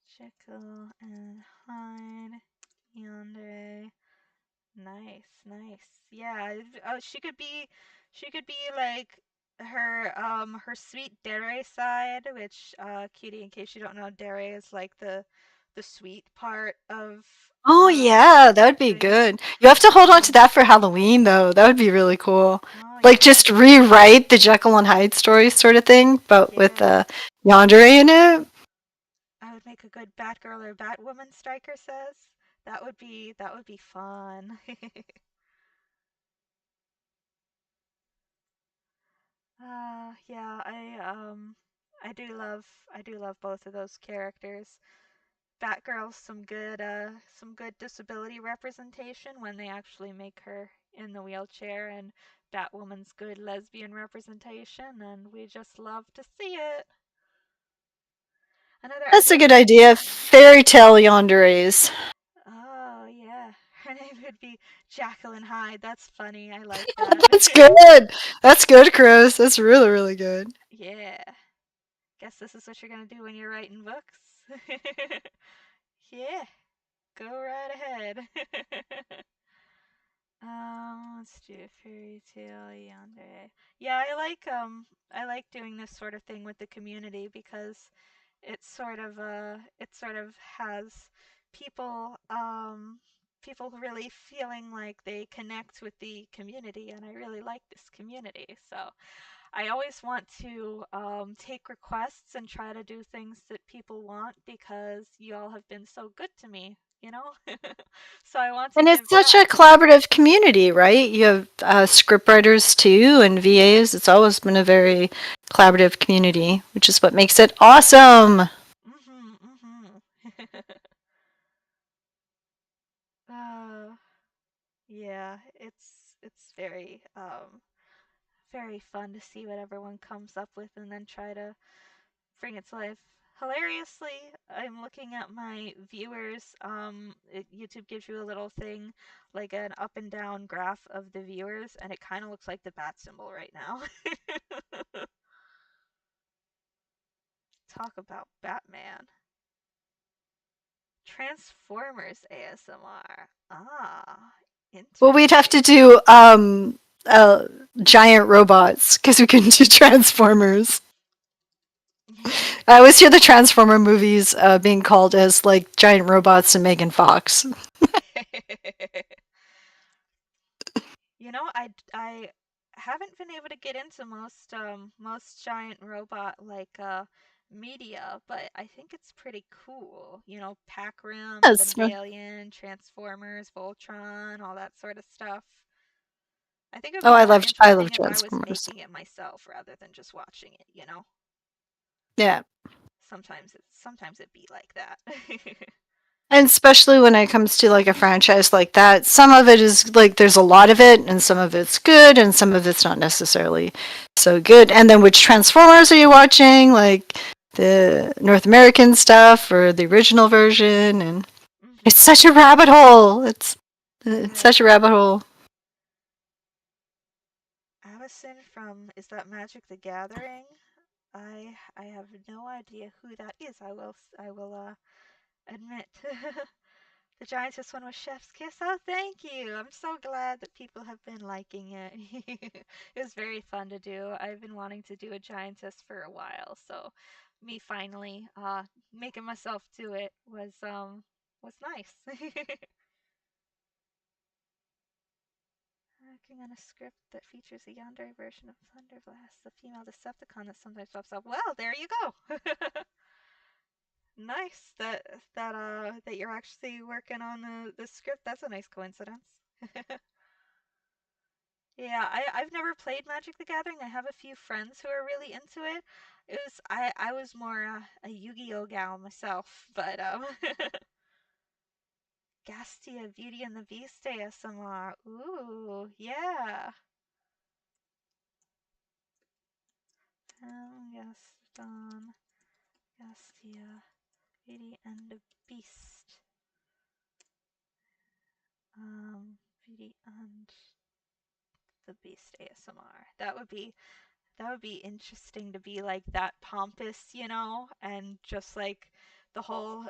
Speaker 1: Jekyll and Hyde, Yandere. Nice, nice. Yeah. Oh, she could be like. her sweet dere side, which cutie, in case you don't know, dere is like the sweet part of
Speaker 2: Oh
Speaker 1: uh
Speaker 2: yeah, that would be
Speaker 1: things.
Speaker 2: good. You have to hold on to
Speaker 1: Yeah.
Speaker 2: that for Halloween though. That would be really cool.
Speaker 1: Oh
Speaker 2: Like
Speaker 1: yeah.
Speaker 2: just rewrite the Jekyll and Hyde story sort of thing, but with
Speaker 1: Yeah.
Speaker 2: yandere in it.
Speaker 1: I would make a good Batgirl or Batwoman, Striker says. That would be fun. Yeah, I do love both of those characters. Batgirl's some good disability representation when they actually make her in the wheelchair, and Batwoman's good lesbian representation, and we just love to see it. Another
Speaker 2: That's a
Speaker 1: idea
Speaker 2: good
Speaker 1: for
Speaker 2: idea. Fairy tale yanderes.
Speaker 1: Oh yeah, her name would be Jacqueline Hyde. That's funny. I like that.
Speaker 2: That's good. That's good, Chris. That's really, really good.
Speaker 1: Yeah. Guess this is what you're gonna do when you're writing books. Yeah, go right ahead. Let's do fairy tale yandere. Yeah, I like doing this sort of thing with the community because it sort of has people people really feeling like they connect with the community, and I really like this community. So I always want to take requests and try to do things that people want because you all have been so good to me, you know? So I want to
Speaker 2: And it's
Speaker 1: give
Speaker 2: such a
Speaker 1: back.
Speaker 2: collaborative community, right? You have scriptwriters too and VAs. It's always been a very collaborative community, which is what makes it awesome.
Speaker 1: Mhm, mhm. uh, yeah, it's very fun to see what everyone comes up with and then try to bring it to life. Hilariously, I'm looking at my viewers. YouTube gives you a little thing, like an up and down graph of the viewers, and it kind of looks like the bat symbol right now. Talk about Batman. Transformers ASMR. Ah,
Speaker 2: Well, we'd have to
Speaker 1: interesting.
Speaker 2: do giant robots because we couldn't do Transformers. I always hear the Transformer movies being called as like giant robots and Megan Fox.
Speaker 1: I haven't been able to get into most giant robot media, but I think it's pretty cool. Pac Rim,
Speaker 2: Yes.
Speaker 1: Evangelion, Transformers, Voltron, all that sort of stuff. I think it would
Speaker 2: Oh,
Speaker 1: be more
Speaker 2: I love
Speaker 1: interesting if I was
Speaker 2: Transformers.
Speaker 1: making it myself rather than just watching it.
Speaker 2: Yeah.
Speaker 1: Sometimes it be like that.
Speaker 2: And especially when it comes to like a franchise like that, some of it is like there's a lot of it, and some of it's good, and some of it's not necessarily so good. And then which Transformers are you watching? Like the North American stuff or the original version? And it's
Speaker 1: Mhm.
Speaker 2: such a rabbit hole. It's
Speaker 1: Yeah.
Speaker 2: such a rabbit hole.
Speaker 1: Avacyn from Is That Magic the Gathering? I have no idea who that is. I will admit. The Giantess one was Chef's Kiss. Oh, thank you. I'm so glad that people have been liking it. It was very fun to do. I've been wanting to do a Giantess for a while, so me finally making myself do it was nice. Working on a script that features a yandere version of Thunderblast, the female Decepticon that sometimes pops up. Well, there you go. Nice that you're actually working on the script. That's a nice coincidence. Yeah, I've never played Magic the Gathering. I have a few friends who are really into it. I was more a Yu-Gi-Oh gal myself, but Gastia Beauty and the Beast ASMR. Ooh, yeah. Gaston, Gastia, Beauty and the Beast. Beauty and the Beast ASMR. That would be interesting to be like that pompous, and just like the whole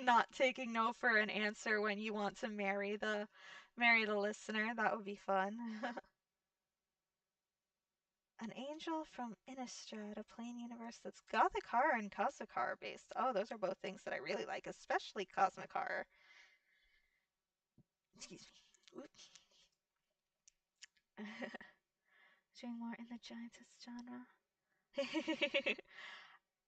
Speaker 1: not taking no for an answer when you want to marry the listener. That would be fun. An angel from Innistrad, a plain universe that's gothic horror and cosmic horror based. Oh, those are both things that I really like, especially cosmic horror. Excuse me. Doing more in the giantess genre.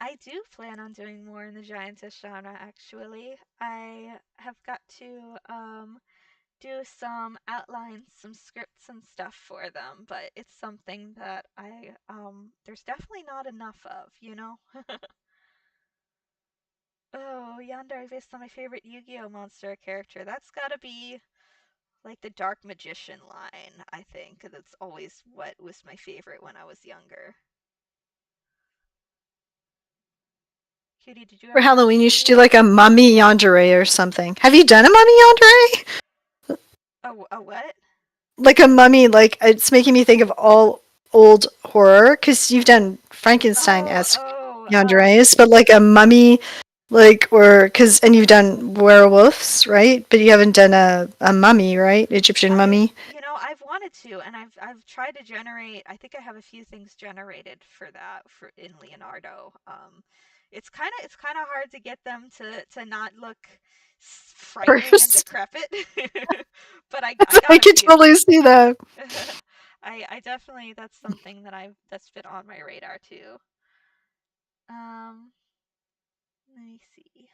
Speaker 1: I do plan on doing more in the giantess genre, actually. I have got to do some outlines, some scripts and stuff for them, but it's something that there's definitely not enough of, you know? Oh, Yandere based on my favorite Yu-Gi-Oh monster character. That's gotta be like the Dark Magician line, I think. That's always what was my favorite when I was younger. Cutie, did you
Speaker 2: For
Speaker 1: ever watch
Speaker 2: Halloween, you should do
Speaker 1: Yu-Gi-Oh?
Speaker 2: like a mummy yandere or something. Have you done a mummy yandere?
Speaker 1: A what?
Speaker 2: Like a mummy, like it's making me think of all old horror because you've done Frankenstein
Speaker 1: Oh,
Speaker 2: esque
Speaker 1: oh,
Speaker 2: yanderes, but like a mummy, like or because and you've done werewolves, right? But you haven't done a mummy, right? Egyptian mummy.
Speaker 1: I've wanted to, and I've tried to generate. I think I have a few things generated for that for in Leonardo. It's kind of hard to get them to not look frightening and
Speaker 2: First,
Speaker 1: decrepit, but I
Speaker 2: I
Speaker 1: got a
Speaker 2: could
Speaker 1: few.
Speaker 2: totally see that.
Speaker 1: I definitely that's something that's been on my radar too. Um, Let me see.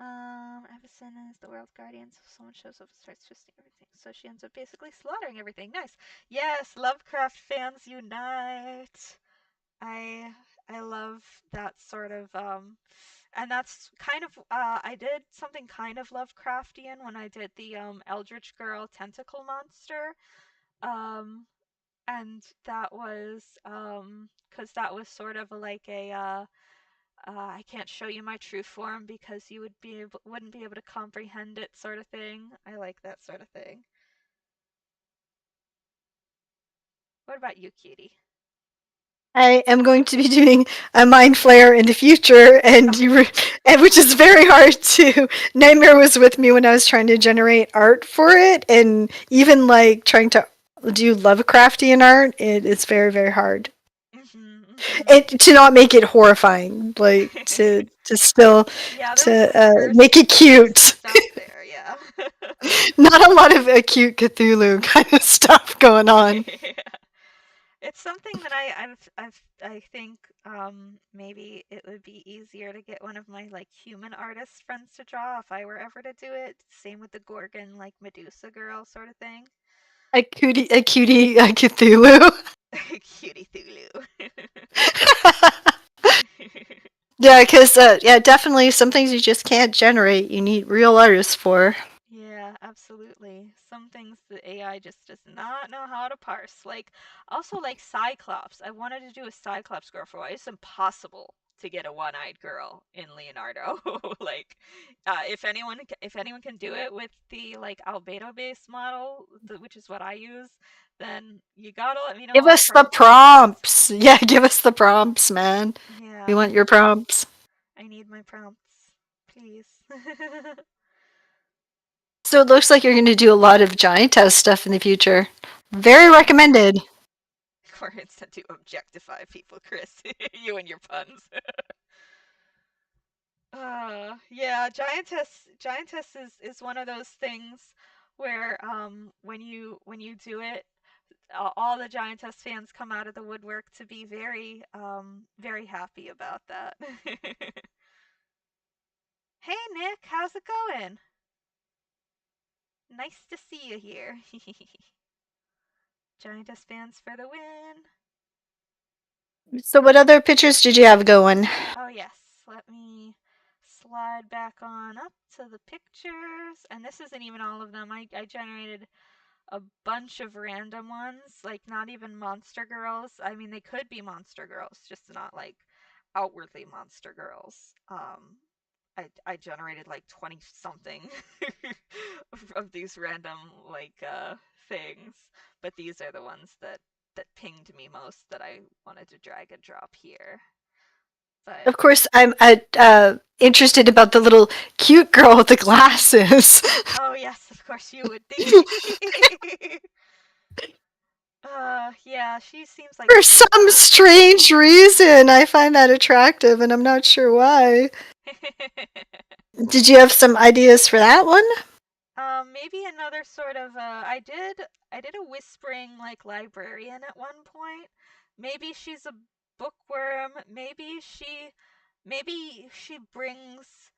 Speaker 1: Evison is the world's guardian, so someone shows up and starts twisting everything. So she ends up basically slaughtering everything. Nice. Yes, Lovecraft fans unite. I I love that sort of and that's kind of I did something kind of Lovecraftian when I did the Eldritch Girl tentacle monster. Um and that was cuz that was sort of like a I can't show you my true form because you wouldn't be able to comprehend it sort of thing. I like that sort of thing. What about you, Cutie?
Speaker 2: I am going to be doing a mind flare in the future, and
Speaker 1: Oh,
Speaker 2: and which is very hard to. Nightmare was with me when I was trying to generate art for it, and even like trying to do Lovecraftian art, it's very very hard.
Speaker 1: mhm.
Speaker 2: And to not make it horrifying, like to still
Speaker 1: Yeah, there was some
Speaker 2: to make it
Speaker 1: cursed
Speaker 2: cute.
Speaker 1: stuff there, yeah.
Speaker 2: Not a lot of acute Cthulhu kind of stuff going on.
Speaker 1: Yeah. It's something that I think maybe it would be easier to get one of my like human artist friends to draw if I were ever to do it. Same with the Gorgon like Medusa girl sort of thing.
Speaker 2: A cutie Cthulhu.
Speaker 1: Cutie Thulu.
Speaker 2: Yeah, because yeah, definitely some things you just can't generate. You need real artists for.
Speaker 1: Yeah, absolutely. Some things the AI just does not know how to parse. Like, also like Cyclops. I wanted to do a Cyclops girl for a while. It's impossible to get a one-eyed girl in Leonardo. Like, if anyone can do it with the like albedo-based model, which is what I use, then you gotta let me know
Speaker 2: Give
Speaker 1: all the
Speaker 2: us the
Speaker 1: prompts.
Speaker 2: prompts. Yeah, give us the prompts, man. We
Speaker 1: Yeah,
Speaker 2: want your prompts.
Speaker 1: I need my prompts, please.
Speaker 2: So it looks like you're going to do a lot of giantess stuff in the future. Very
Speaker 1: Yeah.
Speaker 2: recommended.
Speaker 1: Or instead to objectify people, Chris. You and your puns. Yeah, giantess is one of those things where when you do it, all the giantess fans come out of the woodwork to be very happy about that. Hey Nick, how's it going? Nice to see you here. Giantess fans for the win.
Speaker 2: So what other pictures did you have going?
Speaker 1: Oh yes, let me slide back on up to the pictures. And this isn't even all of them. I generated a bunch of random ones, like not even monster girls. I mean, they could be monster girls, just not like outwardly monster girls. I generated like 20 something of these random like things, but these are the ones that pinged me most that I wanted to drag and drop here. But
Speaker 2: Of course, I'm interested about the little cute girl with the glasses.
Speaker 1: oh yes, of course you would be. Yeah, she seems like
Speaker 2: For
Speaker 1: she's
Speaker 2: some strange reason, I find that attractive, and I'm not sure why. Did you have some ideas for that one?
Speaker 1: Maybe another sort of I did a whispering like librarian at one point. Maybe she's a bookworm. Maybe she brings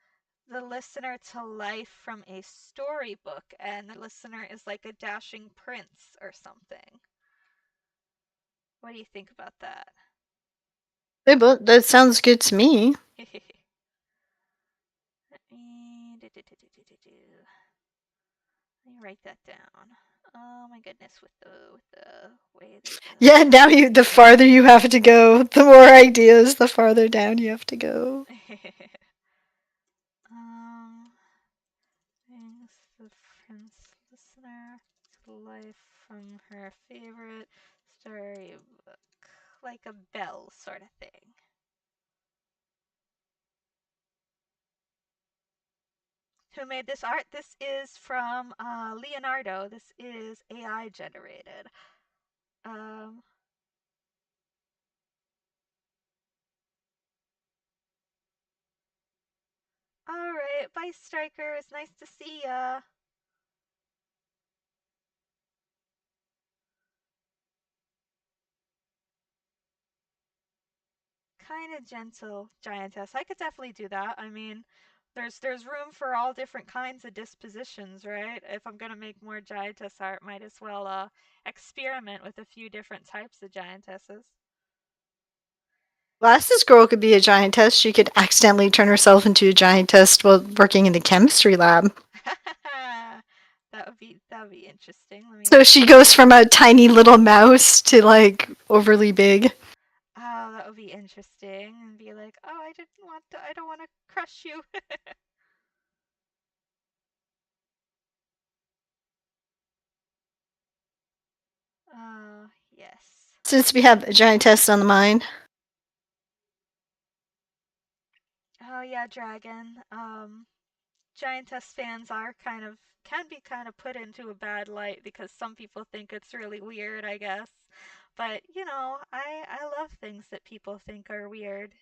Speaker 1: the listener to life from a storybook and the listener is like a dashing prince or something. What do you think about that?
Speaker 2: They both. That sounds good to me.
Speaker 1: Let me write that down. Oh my goodness, with the way that
Speaker 2: Yeah, now the farther you have to go, the more ideas, the farther down you have to go.
Speaker 1: um brings the prince listener to life from her favorite storybook, like a bell sort of thing. Who made this art? This is from Leonardo. This is AI generated. Um, all right, bye, Striker. It's nice to see ya. Kind of gentle giantess. I could definitely do that. I mean, there's room for all different kinds of dispositions, right? If I'm gonna make more giantess art, might as well experiment with a few different types of giantesses.
Speaker 2: Glasses Girl could be a giantess. She could accidentally turn herself into a giantess while working in the chemistry lab.
Speaker 1: That would be interesting. Let me
Speaker 2: So she goes from a tiny little mouse to like overly big.
Speaker 1: Oh, that would be interesting and be like, "Oh, I don't want to crush you." Yes.
Speaker 2: Since we have a giantess on the mind,
Speaker 1: Oh yeah, Dragon. Giantess fans are can be kind of put into a bad light because some people think it's really weird, I guess. But, I love things that people think are weird.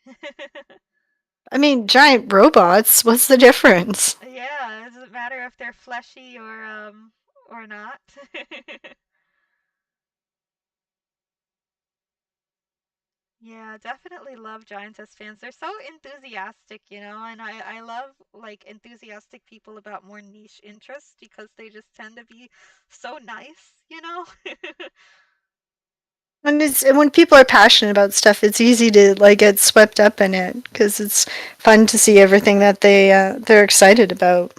Speaker 2: I mean, giant robots. What's the difference?
Speaker 1: Yeah, it doesn't matter if they're fleshy or not. Yeah, definitely love Giantess fans. They're so enthusiastic, and I love like enthusiastic people about more niche interests because they just tend to be so nice.
Speaker 2: And when people are passionate about stuff, it's easy to like get swept up in it because it's fun to see everything that they're excited about.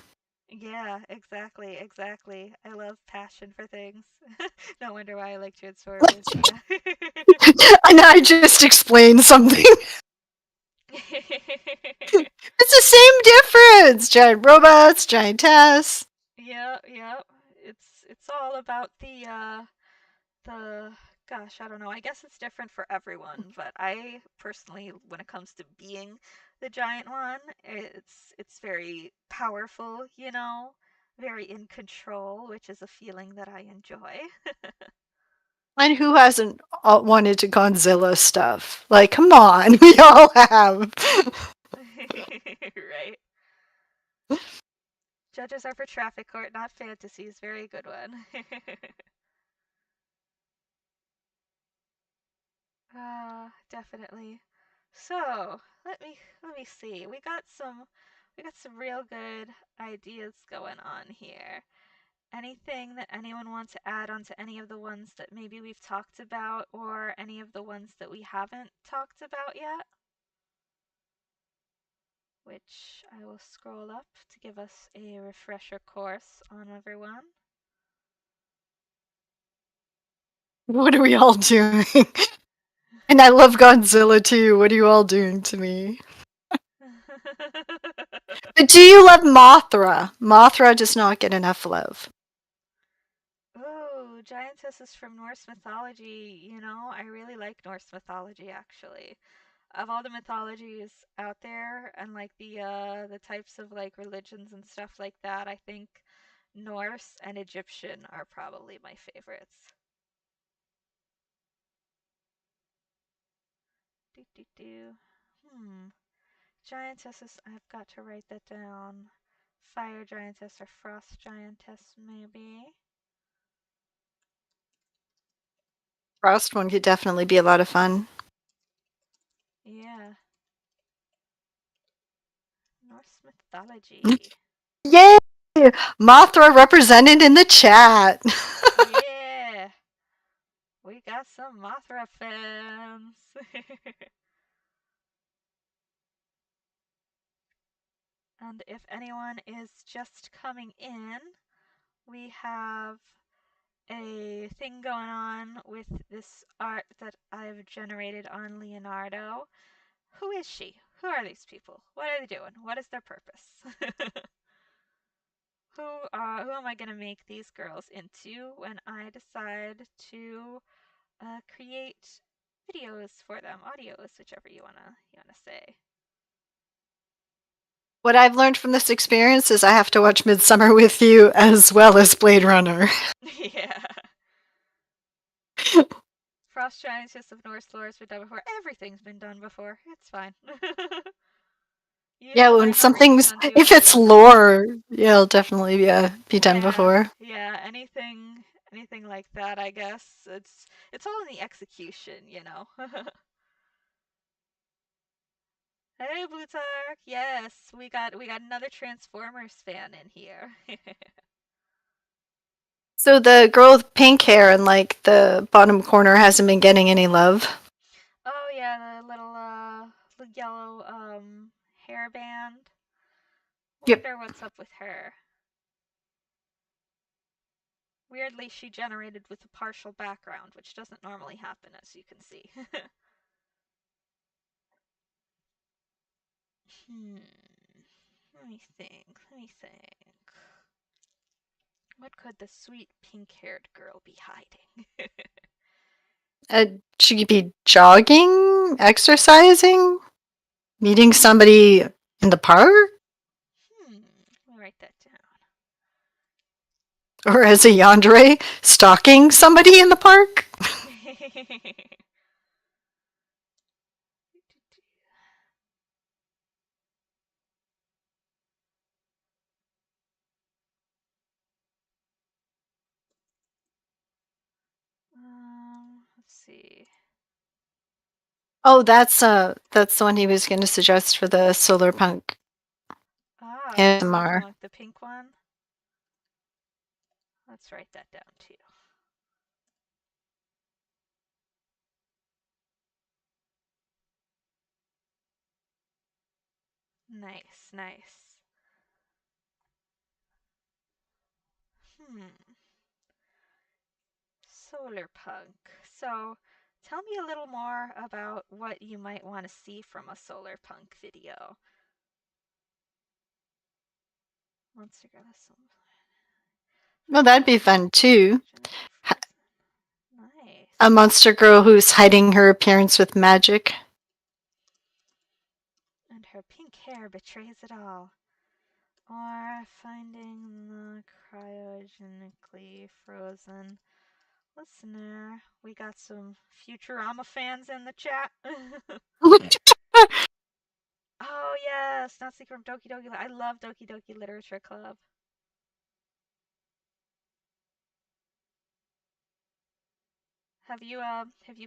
Speaker 1: Yeah, exactly, exactly. I love passion for things. No wonder why I like Transformers. Yeah.
Speaker 2: And I just explained something. It's the same difference. Giant robots, giantess.
Speaker 1: Yeah, yeah. It's all about the gosh, I don't know. I guess it's different for everyone, but I personally, when it comes to being the giant one, it's very powerful, very in control, which is a feeling that I enjoy.
Speaker 2: And who hasn't wanted to Godzilla stuff? Like, come on, we all have.
Speaker 1: Right. Judges are for traffic court, not fantasies. Very good one. Definitely. So, let me see. We got some real good ideas going on here. Anything that anyone wants to add on to any of the ones that maybe we've talked about or any of the ones that we haven't talked about yet? Which I will scroll up to give us a refresher course on everyone.
Speaker 2: What are we all doing? And I love Godzilla too. What are you all doing to me? But do you love Mothra? Mothra does not get enough love.
Speaker 1: Ooh, giantesses from Norse mythology. I really like Norse mythology actually. Of all the mythologies out there and like the types of like religions and stuff like that, I think Norse and Egyptian are probably my favorites. Do, do, do. Hmm. Giantesses, I've got to write that down. Fire giantess or frost giantess, maybe.
Speaker 2: Frost one could definitely be a lot of fun.
Speaker 1: Yeah. Norse mythology.
Speaker 2: Yay! Mothra represented in the chat.
Speaker 1: Yeah. We got some Mothra fans. And if anyone is just coming in, we have a thing going on with this art that I've generated on Leonardo. Who is she? Who are these people? What are they doing? What is their purpose? Who am I gonna make these girls into when I decide to create videos for them, audios, whichever you wanna say.
Speaker 2: What I've learned from this experience is I have to watch Midsummer with you as well as Blade Runner.
Speaker 1: Yeah. Frost Giantess of Norse lore has been done before. Everything's been done before. It's fine. You
Speaker 2: Yeah,
Speaker 1: don't
Speaker 2: when
Speaker 1: learn everything
Speaker 2: something's
Speaker 1: on doing
Speaker 2: if
Speaker 1: it
Speaker 2: it's
Speaker 1: one night.
Speaker 2: lore, yeah, it'll definitely be done
Speaker 1: Yeah,
Speaker 2: before.
Speaker 1: yeah, anything like that, I guess. It's all in the execution. Hey Plutarch, yes, we got another Transformers fan in here.
Speaker 2: So the girl with pink hair in like the bottom corner hasn't been getting any love.
Speaker 1: Oh yeah, the little yellow hairband.
Speaker 2: Yep.
Speaker 1: Wonder what's up with her. Weirdly, she generated with a partial background, which doesn't normally happen, as you can see. Hmm. Let me think. Let me think. What could the sweet pink-haired girl be hiding?
Speaker 2: Uh, she could be jogging, exercising, meeting somebody in the park,
Speaker 1: Let me write that down.
Speaker 2: or as a yandere, stalking somebody in the park.
Speaker 1: Let's see.
Speaker 2: Oh, that's the one he was going to suggest for the solar punk
Speaker 1: Ah, the solar
Speaker 2: ASMR.
Speaker 1: punk, the pink one. Let's write that down too. Nice, nice. Hmm. Solar punk. So, tell me a little more about what you might want to see from a solar punk video. Monster Girl has some
Speaker 2: Well, that'd be fun too.
Speaker 1: genetically frozen.
Speaker 2: A
Speaker 1: Nice.
Speaker 2: monster girl who's hiding her appearance with magic.
Speaker 1: And her pink hair betrays it all. Or finding the cryogenically frozen listener. We got some Futurama fans in the chat. Oh yes, Nazi from Doki Doki. I love Doki Doki Literature Club. Have you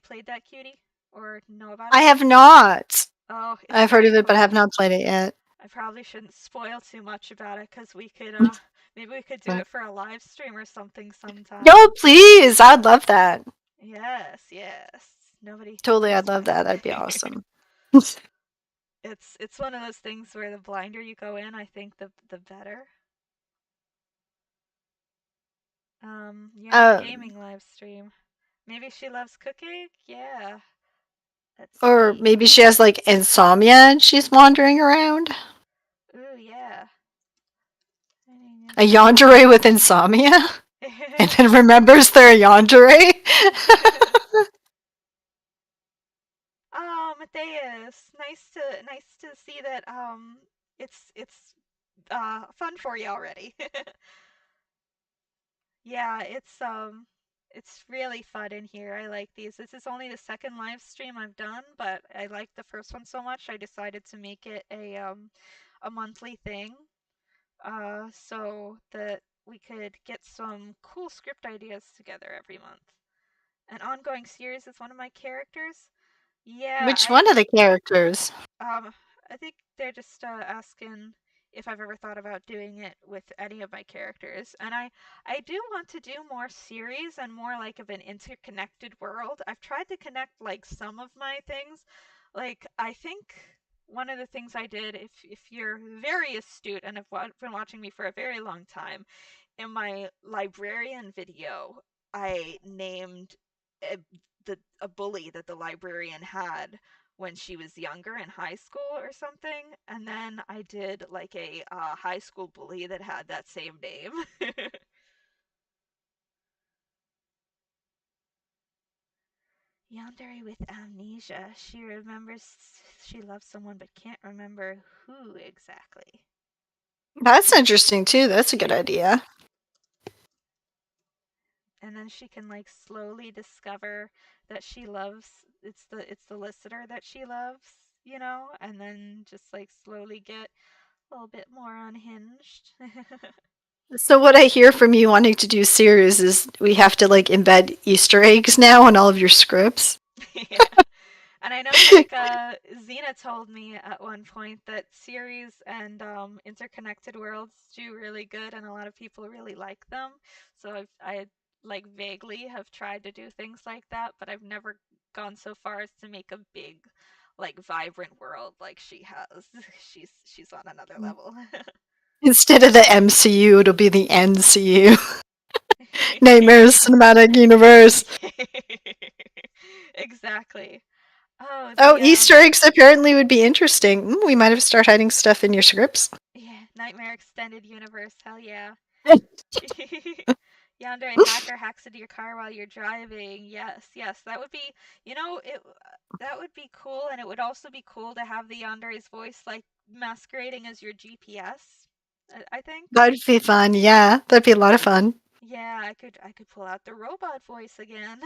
Speaker 1: played that, cutie, or know about
Speaker 2: I
Speaker 1: it?
Speaker 2: have not.
Speaker 1: Oh, it's
Speaker 2: I've heard
Speaker 1: very
Speaker 2: of it, but I have
Speaker 1: cool.
Speaker 2: not played it yet.
Speaker 1: I probably shouldn't spoil too much about it because we could maybe we could do
Speaker 2: But-
Speaker 1: it for a live stream or something
Speaker 2: No,
Speaker 1: sometime.
Speaker 2: please. I'd love that.
Speaker 1: Yes, yes. Nobody
Speaker 2: Totally, I'd
Speaker 1: is
Speaker 2: love that.
Speaker 1: mind.
Speaker 2: That'd be awesome.
Speaker 1: It's one of those things where the blinder you go in, I think the better. Yoni
Speaker 2: uh,
Speaker 1: Gaming live stream. Maybe she loves cooking? Yeah. Let's
Speaker 2: or
Speaker 1: see.
Speaker 2: maybe she has like insomnia and she's wandering around.
Speaker 1: Ooh, yeah.
Speaker 2: A yandere with insomnia, and then remembers they're a yandere.
Speaker 1: Oh, Matthias, nice to see that it's fun for you already. Yeah, it's It's really fun in here. I like these. This is only the second live stream I've done, but I liked the first one so much I decided to make it a monthly thing. So that we could get some cool script ideas together every month. An ongoing series is one of my characters. Yeah,
Speaker 2: Which one of the characters?
Speaker 1: um, I think they're just asking if I've ever thought about doing it with any of my characters, and I do want to do more series and more like of an interconnected world. I've tried to connect like some of my things, like I think one of the things I did, if you're very astute and have been watching me for a very long time, in my librarian video, I named a, a bully that the librarian had when she was younger in high school or something, and then I did like a high school bully that had that same name. Yandere with amnesia. She remembers she loves someone but can't remember who exactly.
Speaker 2: That's interesting too. That's a good idea.
Speaker 1: And then she can like slowly discover that she loves it's the listener that she loves, and then just like slowly get a little bit more unhinged.
Speaker 2: So what I hear from you wanting to do series is we have to like embed Easter eggs now in all of your scripts.
Speaker 1: Yeah. And I know like Xena told me at one point that series and interconnected worlds do really good and a lot of people really like them. So I like vaguely have tried to do things like that, but I've never gone so far as to make a big like vibrant world like she has. She's on another level.
Speaker 2: Instead of the MCU, it'll be the NCU. Nightmares Cinematic Universe.
Speaker 1: Exactly. Oh,
Speaker 2: Oh, Easter eggs apparently would be interesting. We might have start hiding stuff in your scripts.
Speaker 1: yeah, Nightmare Extended Universe. Hell yeah. Yandere hacker hacks into your car while you're driving. Yes, yes, that would be, it that would be cool, and it would also be cool to have the Yandere's voice like masquerading as your GPS. I think.
Speaker 2: That'd be fun. Yeah, that'd be a lot of fun.
Speaker 1: Yeah, I could pull out the robot voice again.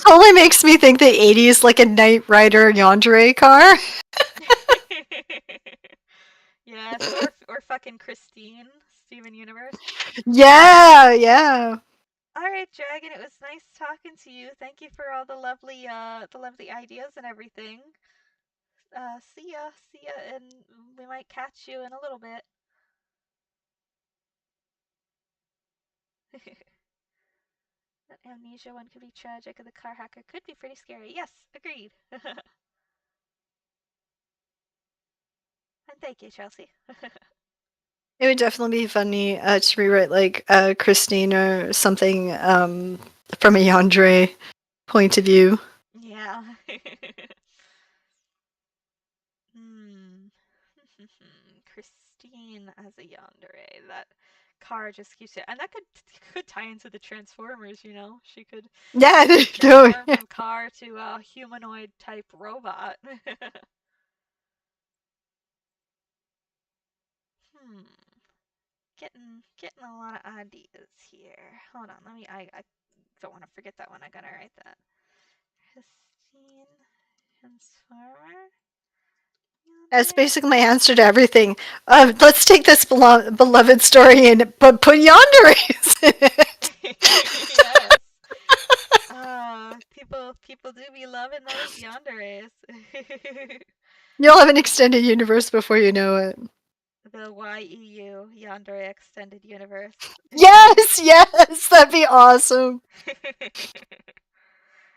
Speaker 2: Totally makes me think the 80s like a Knight Rider yandere car.
Speaker 1: Yes, or fucking Christine, Steven Universe.
Speaker 2: Yeah, yeah.
Speaker 1: All right, Dragon, it was nice talking to you. Thank you for all the lovely ideas and everything. See ya, and we might catch you in a little bit. That amnesia one could be tragic, and the car hacker could be pretty scary. Yes, agreed. And thank you, Chelsea.
Speaker 2: It would definitely be funny to rewrite like Christine or something from a yandere point of view.
Speaker 1: Yeah. Hmm. Christine as a yandere. That car just keeps it, and that could tie into the Transformers. She could
Speaker 2: Yeah, no,
Speaker 1: transform from car to a humanoid type robot. Hmm. Getting a lot of ideas here. Hold on, let me. I don't want to forget that one. I gotta write that. Christine transformer
Speaker 2: that's
Speaker 1: yandere.
Speaker 2: basically my answer to everything. Let's take this beloved story and put yanderes in it.
Speaker 1: Yes. People do be loving those yanderes.
Speaker 2: You'll have an extended universe before you know it.
Speaker 1: The YEU Yandere Extended Universe.
Speaker 2: Yes, yes, that'd be awesome.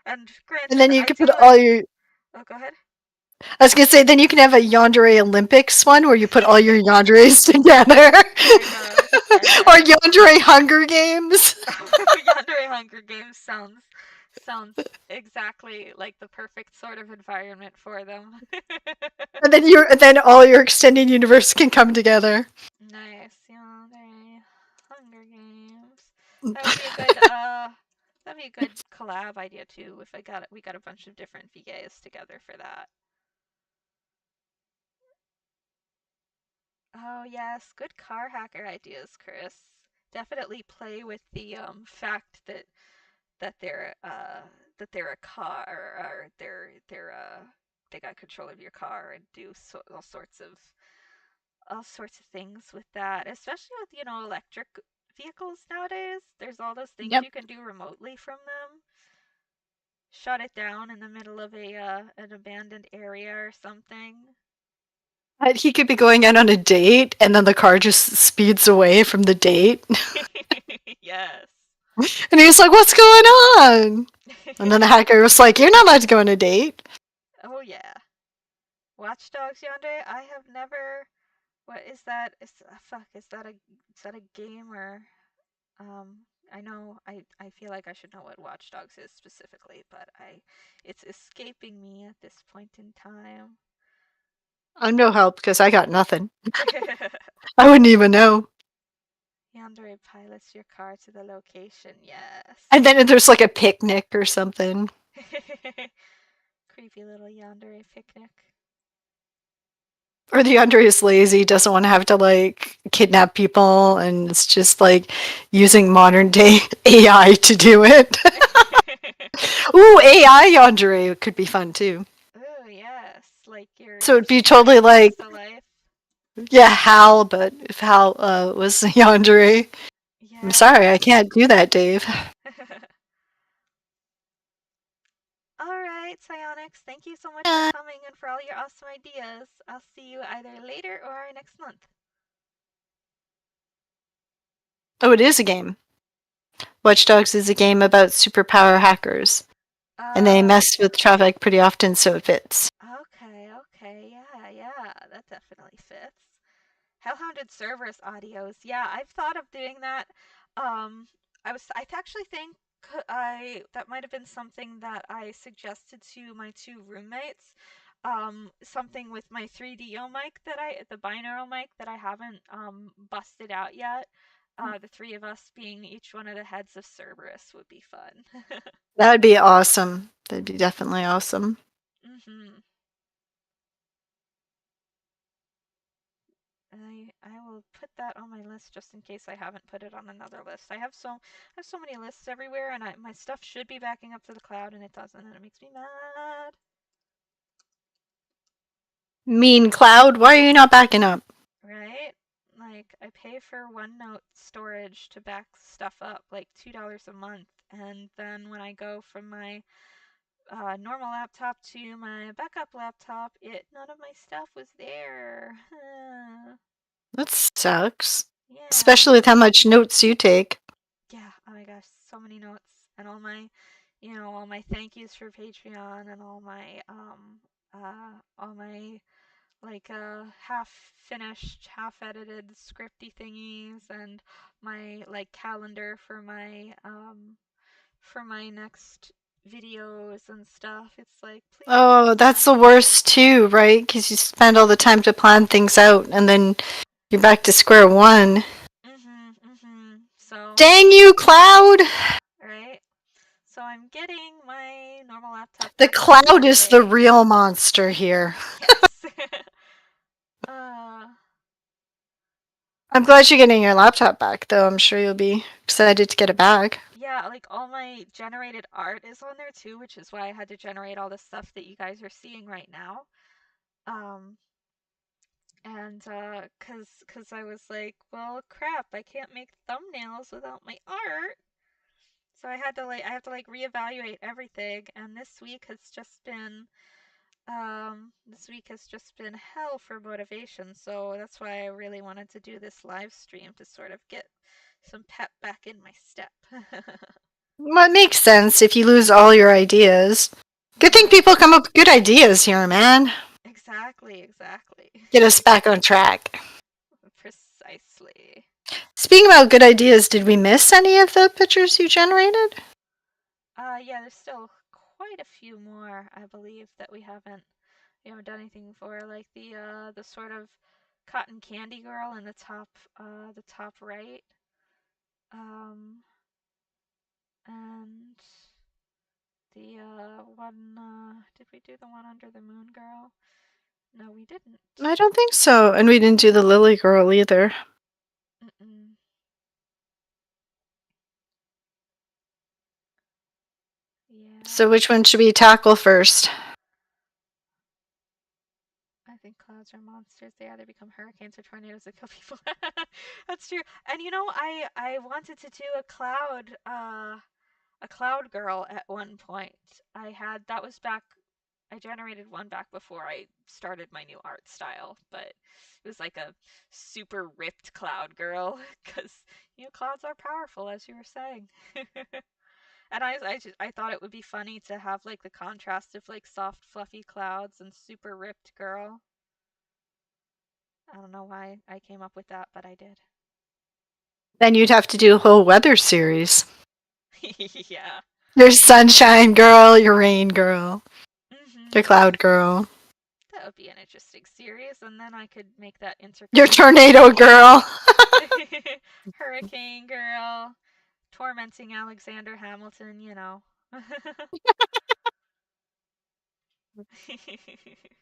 Speaker 1: And
Speaker 2: And
Speaker 1: granted,
Speaker 2: then you
Speaker 1: I
Speaker 2: could
Speaker 1: do
Speaker 2: put
Speaker 1: like.
Speaker 2: all your.
Speaker 1: Oh, go ahead.
Speaker 2: I was gonna say, then you can have a yandere Olympics one where you put all your yanderes together,
Speaker 1: Oh my god.
Speaker 2: or
Speaker 1: Yes.
Speaker 2: yandere Hunger Games.
Speaker 1: Yandere Hunger Games sounds exactly like the perfect sort of environment for them.
Speaker 2: And then all your extended universe can come together.
Speaker 1: Nice. Yandere Hunger Games. That would be a good that'd be a good collab idea too if we got a bunch of different VAs together for that. Oh yes, good car hacker ideas, Chris. Definitely play with the fact that that they're a car, or they got control of your car and do all sorts of things with that, especially with electric vehicles nowadays. There's all those things
Speaker 2: Yep.
Speaker 1: you can do remotely from them. Shut it down in the middle of a an abandoned area or something.
Speaker 2: He could be going out on a date, and then the car just speeds away from the date,
Speaker 1: Yes.
Speaker 2: and he's like, "What's going on?" And then the hacker was like, "You're not allowed to go on a date."
Speaker 1: Oh yeah. Watch Dogs Yonder. I have never. What is that? Fuck. Is that a game or I know I feel like I should know what Watch Dogs is specifically, but I it's escaping me at this point in time.
Speaker 2: I'm no help because I got nothing. I wouldn't even know.
Speaker 1: Yandere pilots your car to the location. Yes.
Speaker 2: And then there's like a picnic or something.
Speaker 1: Creepy little Yandere picnic.
Speaker 2: Or the Andre is lazy, doesn't want to have to like kidnap people, and it's just like using modern day AI to do it. Ooh, AI Andre could be fun too.
Speaker 1: Oh yes, like
Speaker 2: So
Speaker 1: your
Speaker 2: it'd be
Speaker 1: tutor
Speaker 2: totally
Speaker 1: that
Speaker 2: like,
Speaker 1: comes to life.
Speaker 2: yeah, Hal, but if Hal was Andre. I'm sorry, I
Speaker 1: Yes.
Speaker 2: can't do that, Dave.
Speaker 1: All right, Psionics, thank you so much for
Speaker 2: Uh,
Speaker 1: coming and for all your awesome ideas. I'll see you either later or next month.
Speaker 2: oh, it is a game. Watch Dogs is a game about superpower hackers, and they mess with
Speaker 1: Okay.
Speaker 2: traffic pretty often, so it fits.
Speaker 1: Okay, okay, yeah, that definitely fits. Hellhounded Cerberus audios. Yeah, I've thought of doing that. I actually think I that might have been something that I suggested to my two roommates. Something with my 3DO mic the binaural mic that I haven't busted out yet. The three of us being each one of the heads of Cerberus would be fun.
Speaker 2: That would be awesome. That'd be definitely awesome.
Speaker 1: Mhm. I will put that on my list just in case I haven't put it on another list. I have so many lists everywhere, and my stuff should be backing up to the cloud, and it doesn't, and it makes me mad.
Speaker 2: Mean Cloud, why are you not backing up?
Speaker 1: Right? Like I pay for OneNote storage to back stuff up, like $2 a month, and then when I go from my normal laptop to my backup laptop, it none of my stuff was there.
Speaker 2: That sucks.
Speaker 1: Yeah.
Speaker 2: Especially with how much notes you take.
Speaker 1: Yeah, oh my gosh, so many notes and all my thank yous for Patreon and all my like half finished, half edited scripty thingies and my like calendar for my next videos and stuff. It's like, please
Speaker 2: Oh,
Speaker 1: come
Speaker 2: that's
Speaker 1: back.
Speaker 2: the worst too, right? Because you spend all the time to plan things out, and then you're back to square one.
Speaker 1: So,
Speaker 2: Dang you, Cloud!
Speaker 1: right? So I'm getting my normal laptop
Speaker 2: The
Speaker 1: back on
Speaker 2: Cloud is the
Speaker 1: Monday.
Speaker 2: real monster here.
Speaker 1: Yes. uh,
Speaker 2: I'm glad you're getting your laptop back, though. I'm sure you'll be excited to get it back.
Speaker 1: yeah, like all my generated art is on there too, which is why I had to generate all the stuff that you guys are seeing right now. Um, and cause I was like, well, crap, I can't make thumbnails without my art. So I have to like reevaluate everything, and this week has just been hell for motivation. So that's why I really wanted to do this live stream to sort of get some pep back in my step.
Speaker 2: Well, it makes sense if you lose all your ideas. Good thing
Speaker 1: Yeah,
Speaker 2: people come up with good ideas here, man.
Speaker 1: exactly.
Speaker 2: Get us back on track.
Speaker 1: Precisely.
Speaker 2: Speaking about good ideas, did we miss any of the pictures you generated?
Speaker 1: Yeah, there's still quite a few more, I believe, that we haven't done anything for, like the sort of cotton candy girl in the top right. Um, and the one did we do the one under the moon girl? No, we didn't.
Speaker 2: I don't think so. And we didn't do the Lily Girl either.
Speaker 1: Mm-mm.
Speaker 2: So which one should we tackle first?
Speaker 1: I think clouds are monsters. They either become hurricanes or tornadoes that kill people. That's true. And I wanted to do a cloud girl at one point. I had that was back I generated one back before I started my new art style, but it was like a super ripped cloud girl because clouds are powerful, as you were saying. And I thought it would be funny to have like the contrast of like soft, fluffy clouds and super ripped girl. I don't know why I came up with that, but I did.
Speaker 2: Then you'd have to do a whole weather series.
Speaker 1: Yeah.
Speaker 2: Your sunshine girl, your rain girl, your
Speaker 1: Mhm.
Speaker 2: cloud girl,
Speaker 1: That would be an interesting series, and then I could make that
Speaker 2: your
Speaker 1: interconnected
Speaker 2: tornado
Speaker 1: with
Speaker 2: girl.
Speaker 1: Hurricane Girl, tormenting Alexander Hamilton.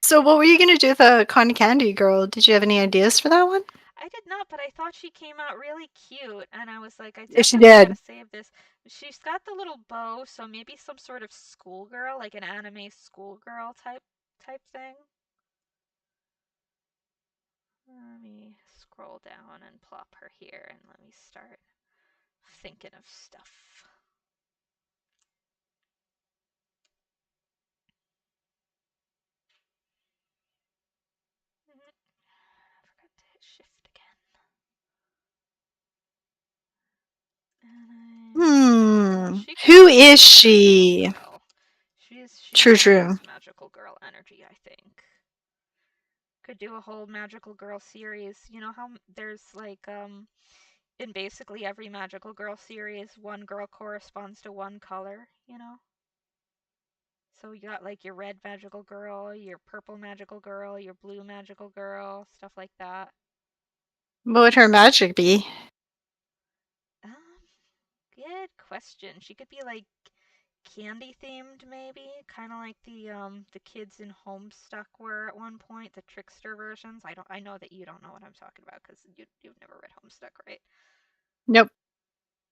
Speaker 2: So what were you gonna do with the cotton candy girl? Did you have any ideas for that one?
Speaker 1: I did not, but I thought she came out really cute, and I was like, I
Speaker 2: Yes, she
Speaker 1: definitely gotta
Speaker 2: did.
Speaker 1: save this. She's got the little bow, so maybe some sort of schoolgirl, like an anime schoolgirl type thing. Let me scroll down and plop her here, and let me start thinking of stuff. I forgot to hit shift again. There we go. She could
Speaker 2: Who
Speaker 1: also
Speaker 2: is
Speaker 1: be a magical
Speaker 2: she?
Speaker 1: girl. She
Speaker 2: True,
Speaker 1: definitely
Speaker 2: true.
Speaker 1: has magical girl energy, I think. Could do a whole magical girl series. You know how there's like in basically every magical girl series, one girl corresponds to one color. So you got like your red magical girl, your purple magical girl, your blue magical girl, stuff like that.
Speaker 2: What would her magic be?
Speaker 1: Um, Good question. She could be like candy themed maybe, kind of like the kids in Homestuck were at one point, the trickster versions. I know that you don't know what I'm talking about cuz you've never read Homestuck, right?
Speaker 2: Nope.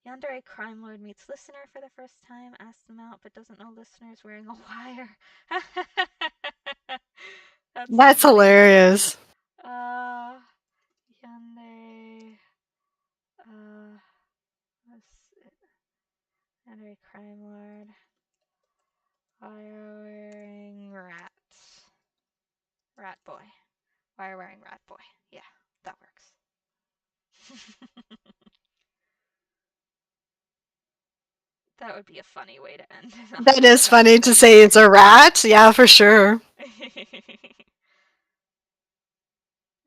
Speaker 1: Yandere crime lord meets listener for the first time, asks them out but doesn't know listener's wearing a wire. That's
Speaker 2: That's
Speaker 1: funny.
Speaker 2: hilarious.
Speaker 1: Uh Yandere uh what's it? Yandere crime lord wire wearing rat. Rat boy. Wire wearing rat boy. Yeah, that works. That would be a funny way to end
Speaker 2: That
Speaker 1: a
Speaker 2: is funny to
Speaker 1: episode.
Speaker 2: say it's a rat. Yeah, for sure.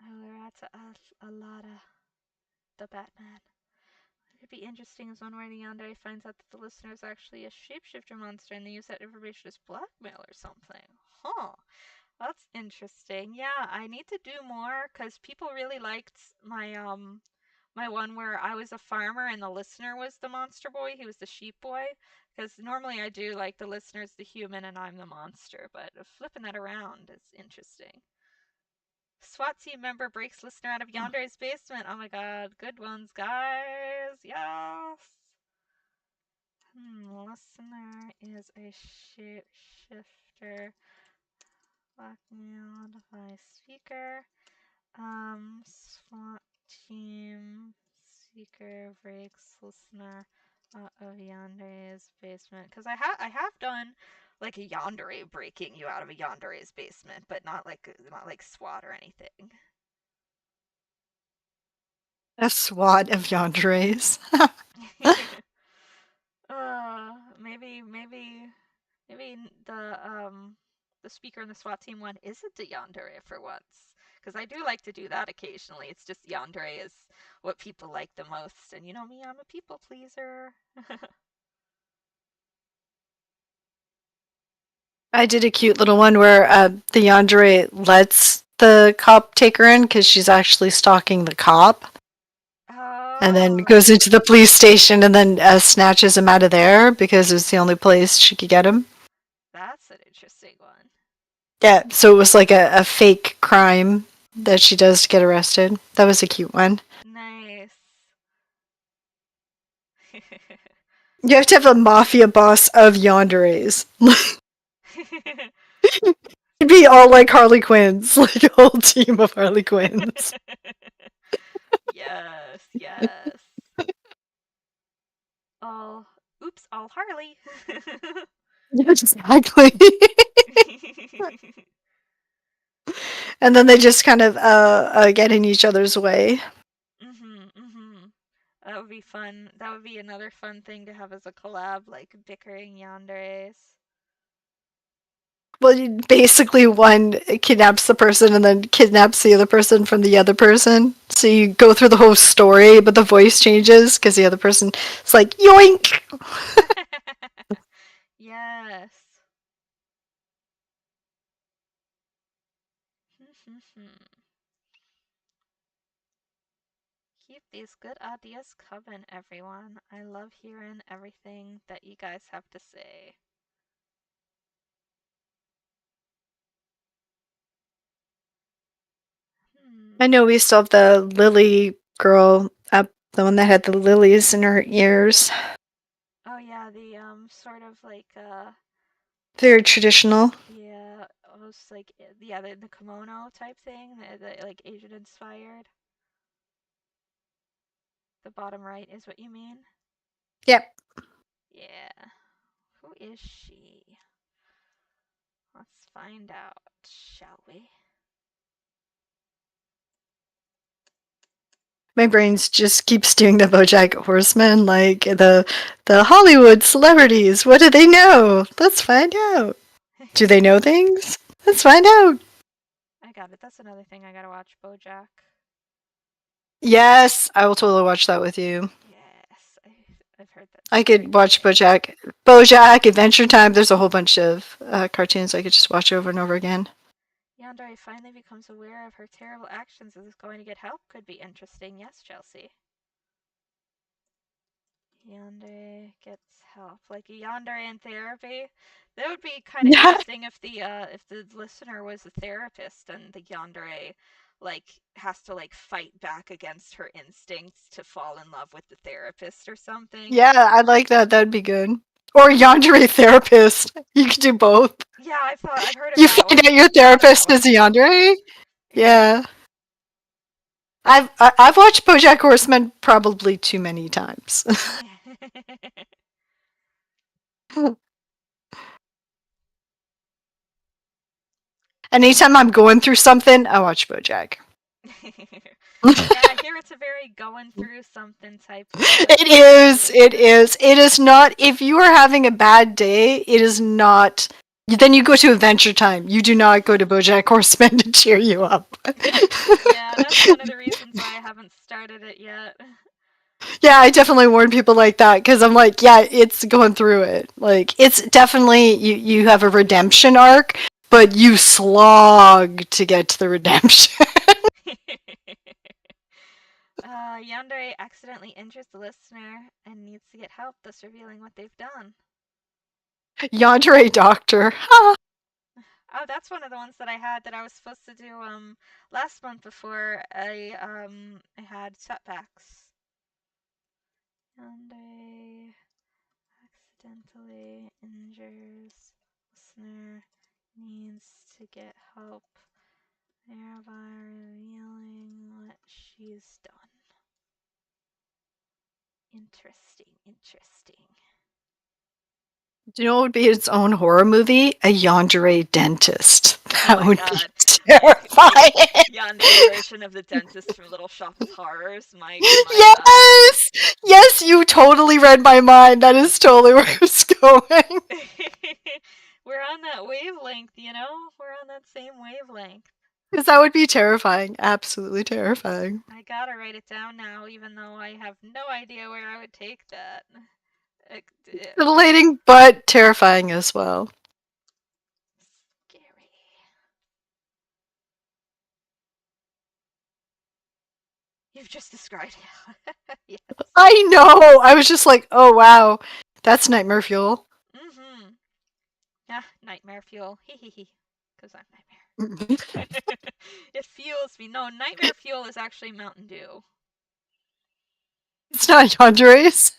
Speaker 1: Oh, the rat's a lot of the Batman. It'd be interesting is one where the Yandere finds out that the listener is actually a shapeshifter monster and they use that information as blackmail or something. Huh. That's interesting. Yeah, I need to do more because people really liked my one where I was a farmer and the listener was the monster boy. He was the sheep boy. Because normally I do like the listener's the human and I'm the monster, but flipping that around is interesting. SWAT team member breaks listener out of Yandere's basement. Oh my god, good ones, guys. Yes. Listener is a shapeshifter blackmailed by speaker. SWAT team seeker breaks listener out of Yandere's basement. Because I have done like a Yandere breaking you out of a Yandere's basement, but not like SWAT or anything.
Speaker 2: A SWAT of yanderes.
Speaker 1: Maybe the speaker in the SWAT team one isn't a Yandere for once. Because I do like to do that occasionally. It's just Yandere is what people like the most. And you know me, I'm a people pleaser.
Speaker 2: I did a cute little one where the yandere lets the cop take her in because she's actually stalking the cop, and then goes
Speaker 1: Oh,
Speaker 2: into the police station and then snatches him out of there because it was the only place she could get him.
Speaker 1: that's an interesting one.
Speaker 2: Yeah, so it was like a fake crime that she does to get arrested. That was a cute one.
Speaker 1: Nice.
Speaker 2: You have to have a mafia boss of yanderes. It'd be all like Harley Quinns, like a whole team of Harley Quinns.
Speaker 1: Yes, yes. All, oops, all Harley.
Speaker 2: Exactly. And then they just kind of get in each other's way.
Speaker 1: Mhm, mhm. That would be fun. That would be another fun thing to have as a collab, like bickering yanderes.
Speaker 2: Well, basically, one kidnaps the person and then kidnaps the other person from the other person. So you go through the whole story, but the voice changes because the other person is like, yoink!
Speaker 1: Yes. Keep these good ideas coming, everyone. I love hearing everything that you guys have to say.
Speaker 2: I
Speaker 1: Hmm.
Speaker 2: know we still have the Lily girl up, the one that had the lilies in her ears.
Speaker 1: Oh yeah, the sort of like
Speaker 2: Very traditional.
Speaker 1: yeah, almost like yeah, the kimono type thing, the like Asian inspired. The bottom right is what you mean?
Speaker 2: Yep.
Speaker 1: Yeah. Who is she? Let's find out, shall we?
Speaker 2: My brains just keeps doing the BoJack Horseman, like the Hollywood celebrities. What do they know? Let's find out. Do they know things? Let's find out.
Speaker 1: I got it. That's another thing I gotta watch, BoJack.
Speaker 2: Yes, I will totally watch that with you.
Speaker 1: Yes, I've heard that's
Speaker 2: I
Speaker 1: very
Speaker 2: could watch
Speaker 1: good.
Speaker 2: BoJack, BoJack Adventure Time. There's a whole bunch of cartoons I could just watch over and over again.
Speaker 1: Yandere finally becomes aware of her terrible actions and is going to get help. Could be interesting. Yes, Chelsea. Yandere gets help. Like a Yandere in therapy. That would be kind of
Speaker 2: Yeah,
Speaker 1: interesting if the listener was a therapist and the Yandere like has to like fight back against her instincts to fall in love with the therapist or something.
Speaker 2: yeah, I like that. That'd be good. Or yandere therapist. You could do both.
Speaker 1: Yeah, I've heard of
Speaker 2: You
Speaker 1: that
Speaker 2: find
Speaker 1: one.
Speaker 2: out your
Speaker 1: I've thought of that
Speaker 2: therapist
Speaker 1: one
Speaker 2: is a
Speaker 1: too.
Speaker 2: yandere. Yeah, I've watched BoJack Horseman probably too many times. Anytime I'm going through something, I watch BoJack.
Speaker 1: Yeah, I hear it's a very going through something type
Speaker 2: It is.
Speaker 1: show.
Speaker 2: It is. It is not. If you are having a bad day, it is not. Then you go to Adventure Time. You do not go to BoJack Horseman to cheer you up.
Speaker 1: Yeah, that's one of the reasons why I haven't started it yet.
Speaker 2: Yeah, I definitely warn people like that because I'm like, yeah, it's going through it. Like, it's definitely you have a redemption arc, but you slog to get to the redemption.
Speaker 1: Yandere accidentally injures the listener and needs to get help, thus revealing what they've done.
Speaker 2: Yandere Doctor.
Speaker 1: Oh, that's one of the ones that I had that I was supposed to do last month before I had setbacks. Yandere accidentally injures listener needs to get help, thereby revealing what she's done. Interesting, interesting.
Speaker 2: Do you know what would be its own horror movie? A yandere dentist.
Speaker 1: Oh
Speaker 2: That
Speaker 1: my
Speaker 2: would be
Speaker 1: god.
Speaker 2: terrifying.
Speaker 1: Yandere version of the dentist from Little Shop of Horrors. My god.
Speaker 2: Yes! Yes, you totally read my mind. That is totally where it's going.
Speaker 1: We're on that wavelength, you know? We're on that same wavelength.
Speaker 2: Because that would be terrifying. Absolutely terrifying.
Speaker 1: I gotta write it down now, even though I have no idea where I would take that.
Speaker 2: Titillating, but terrifying as well.
Speaker 1: Scary. You've just described it. Yes.
Speaker 2: I know! I was just like, oh wow. That's nightmare fuel.
Speaker 1: Mm-hmm. Ah, nightmare fuel. Hee hee hee. Because I'm
Speaker 2: It's
Speaker 1: nightmare. It fuels me. No, nightmare fuel is actually Mountain Dew.
Speaker 2: not yandere's.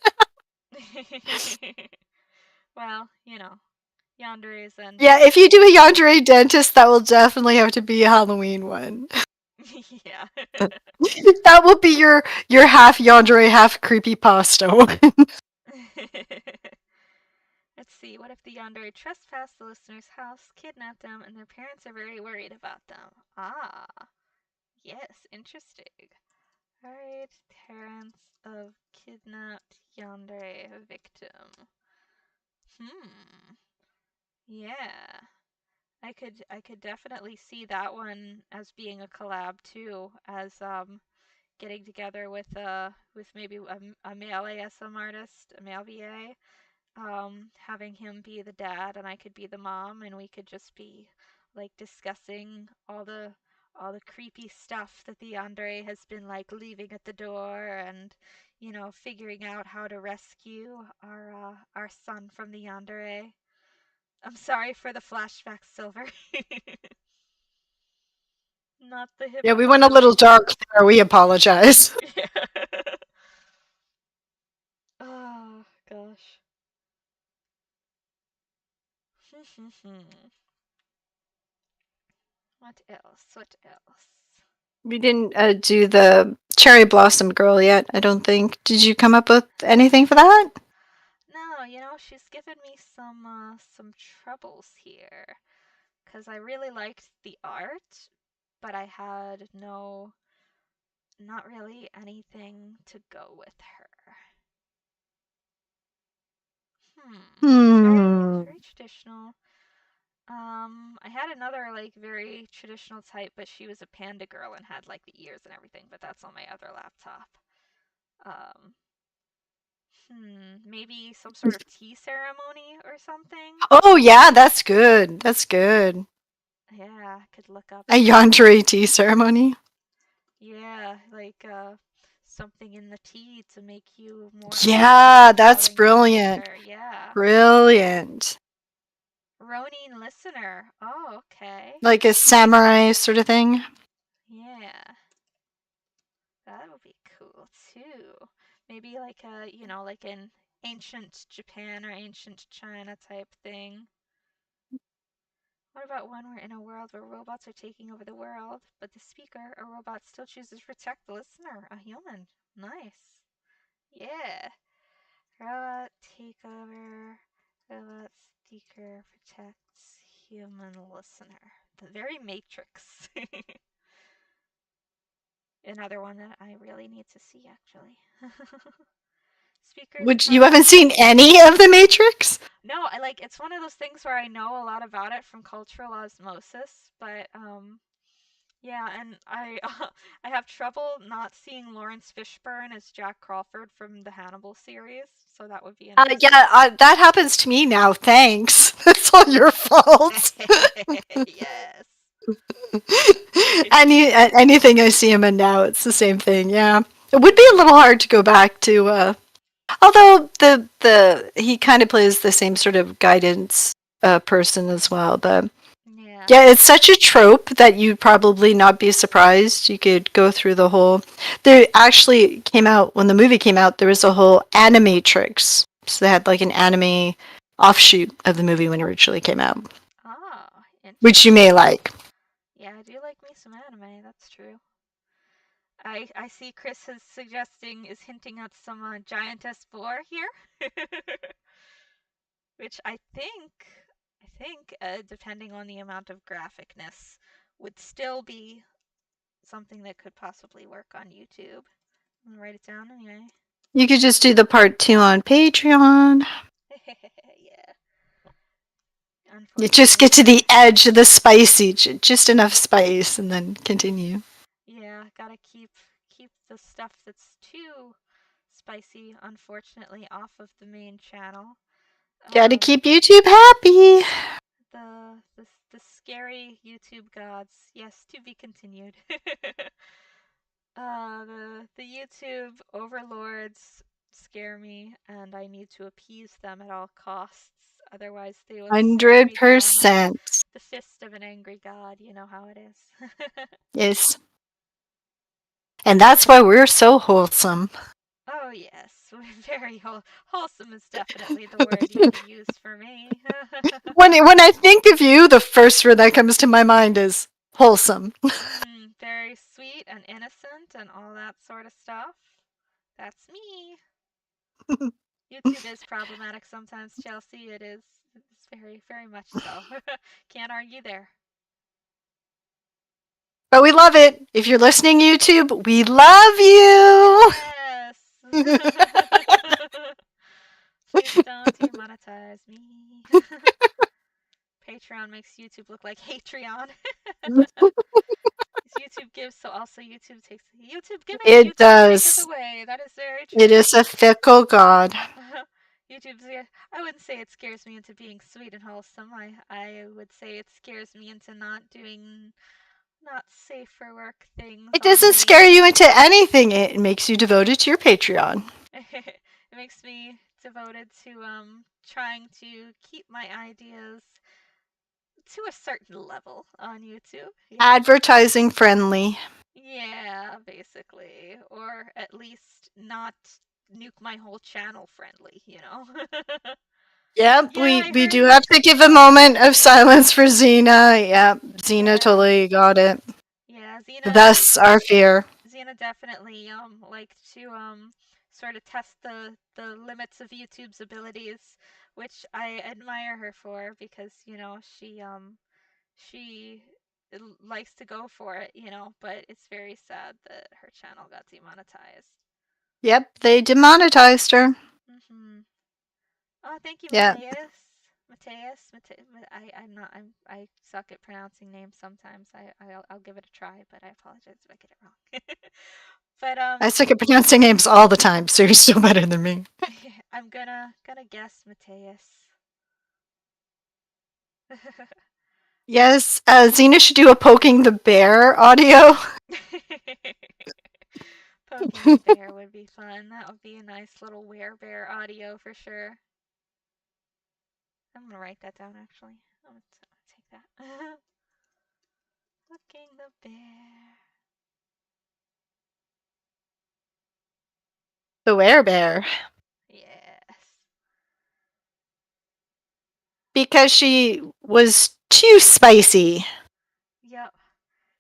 Speaker 1: Well, yanderes and
Speaker 2: Yeah, if you do a yandere dentist, that will definitely have to be a Halloween one.
Speaker 1: yeah.
Speaker 2: That will be your half yandere, half creepy pasta one.
Speaker 1: Let's see. What if the yandere trespassed the listener's house, kidnapped them, and their parents are very worried about them? Ah, yes, interesting. Alright, parents of kidnapped yandere victim. Hmm. Yeah. I could definitely see that one as being a collab too, as getting together with maybe a male ASM artist, a male VA, having him be the dad and I could be the mom, and we could just be like discussing all the creepy stuff that the Andre has been like leaving at the door, and figuring out how to rescue our son from the Yandere. I'm sorry for the flashback, Silver. Not the
Speaker 2: Yeah, we went a
Speaker 1: hypocritical.
Speaker 2: little dark there. We apologize.
Speaker 1: Yeah. Oh gosh. What else? What else?
Speaker 2: We didn't do the cherry blossom girl yet, I don't think. Did you come up with anything for that?
Speaker 1: No, she's given me some troubles here, cuz I really liked the art, but I had not really anything to go with her. It's very
Speaker 2: Hmm.
Speaker 1: very traditional. I had another like very traditional type, but she was a panda girl and had like the ears and everything, but that's on my other laptop. Um, maybe some sort of tea ceremony or something.
Speaker 2: Oh yeah, that's good. That's good.
Speaker 1: Yeah, I could look up
Speaker 2: A
Speaker 1: some.
Speaker 2: yandere tea ceremony.
Speaker 1: Yeah, like something in the tea to make you more
Speaker 2: Yeah,
Speaker 1: empathetic
Speaker 2: that's
Speaker 1: towards the
Speaker 2: brilliant.
Speaker 1: speaker. Yeah.
Speaker 2: Brilliant.
Speaker 1: Ronin listener. Oh, okay.
Speaker 2: Like a samurai sort of thing.
Speaker 1: Yeah. That would be cool too. Maybe like like an ancient Japan or ancient China type thing. What about when we're in a world where robots are taking over the world, but the speaker, a robot, still chooses to protect the listener, a human? Nice. Yeah. Robot takeover. Robot speaker protects human listener. The very Matrix. Another one that I really need to see, actually. Speakers
Speaker 2: Which you
Speaker 1: come.
Speaker 2: haven't seen any of the Matrix?
Speaker 1: No, I like it's one of those things where I know a lot about it from cultural osmosis, but yeah, and I I have trouble not seeing Lawrence Fishburne as Jack Crawford from the Hannibal series, so that would be interesting.
Speaker 2: Yeah, that happens to me now. Thanks. It's all your fault.
Speaker 1: Yes.
Speaker 2: Anything I see him in now, it's the same thing. Yeah, it would be a little hard to go back to. Although the he kind of plays the same sort of guidance person as well, but
Speaker 1: Yeah.
Speaker 2: yeah, it's such a trope that you'd probably not be surprised. You could go through the whole. There actually came out when the movie came out. There was a whole animatrix, so they had like an anime offshoot of the movie when it originally came out,
Speaker 1: Ah,
Speaker 2: which you may
Speaker 1: interesting.
Speaker 2: like.
Speaker 1: Yeah, I do like me some anime, that's true. I see Chris is suggesting is hinting at some giantess boar here. Which I think depending on the amount of graphicness would still be something that could possibly work on YouTube. I'm gonna write it down anyway.
Speaker 2: You could just do the part two on Patreon.
Speaker 1: Yeah.
Speaker 2: You just
Speaker 1: Unfortunately,
Speaker 2: get to the edge of the spicy, just enough spice, and then continue.
Speaker 1: yeah, gotta keep the stuff that's too spicy, unfortunately, off of the main channel.
Speaker 2: Gotta
Speaker 1: Um,
Speaker 2: keep YouTube happy.
Speaker 1: the scary YouTube gods. Yes, to be continued. The YouTube overlords scare me, and I need to appease them at all costs. Otherwise, they will strike me down with
Speaker 2: 100%.
Speaker 1: the fist of an angry god. You know how it is.
Speaker 2: Yes. And that's why we're so wholesome.
Speaker 1: Oh yes, very wholesome is definitely the word you could use for me.
Speaker 2: When I think of you, the first word that comes to my mind is wholesome.
Speaker 1: Very sweet and innocent and all that sort of stuff. That's me. YouTube is problematic sometimes, Chelsea. It is. It's very, very much so. Can't argue there.
Speaker 2: But we love it. If you're listening, YouTube, we love you.
Speaker 1: Yes. Please don't demonetize me. Patreon makes YouTube look like Hatreon. YouTube gives, so also YouTube takes. YouTube giveth,
Speaker 2: It
Speaker 1: YouTube taketh
Speaker 2: does.
Speaker 1: away. That is very
Speaker 2: It
Speaker 1: true.
Speaker 2: is a fickle god.
Speaker 1: YouTube's. I wouldn't say it scares me into being sweet and wholesome. I would say it scares me into not doing not safe for work things
Speaker 2: It
Speaker 1: on
Speaker 2: doesn't scare
Speaker 1: the.
Speaker 2: you into anything. It makes you devoted to your Patreon.
Speaker 1: It makes me devoted to trying to keep my ideas to a certain level on YouTube. Yes.
Speaker 2: Advertising friendly.
Speaker 1: Yeah, basically. Or at least not nuke my whole channel friendly, you know?
Speaker 2: Yep,
Speaker 1: Yeah, I
Speaker 2: we
Speaker 1: heard
Speaker 2: do have to give a
Speaker 1: Xena.
Speaker 2: moment of silence for Xena. Yep, Xena
Speaker 1: Yeah.
Speaker 2: totally got it.
Speaker 1: Yeah,
Speaker 2: Thus our fear.
Speaker 1: Xena definitely liked to sort of test the limits of YouTube's abilities, which I admire her for because, she likes to go for it, but it's very sad that her channel got demonetized.
Speaker 2: Yep, they demonetized her.
Speaker 1: Mhm. Oh, thank you,
Speaker 2: Yeah,
Speaker 1: Mateus. Mateus, I'm not. I suck at pronouncing names sometimes. I'll give it a try, but I apologize if I get it wrong. But
Speaker 2: I suck at pronouncing names all the time, so you're still better than me.
Speaker 1: I'm gonna guess Mateus.
Speaker 2: Yes, Xena should do a poking the bear audio.
Speaker 1: Poking the bear would be fun. That would be a nice little werebear audio for sure. I'm gonna write that down actually. I'm gonna take that. Poking the bear.
Speaker 2: The werebear.
Speaker 1: Yes.
Speaker 2: Because she was too spicy.
Speaker 1: Yep.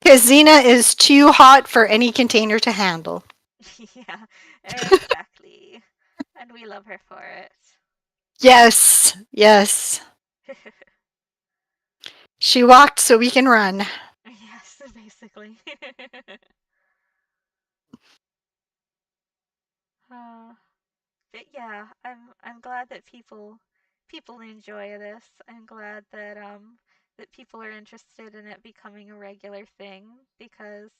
Speaker 2: Because Xena is too hot for any container to handle.
Speaker 1: Yeah, exactly. And we love her for it.
Speaker 2: Yes, yes. She walked so we can run.
Speaker 1: Yes, basically. uh, but yeah, I'm glad that people enjoy this. I'm glad that people are interested in it becoming a regular thing because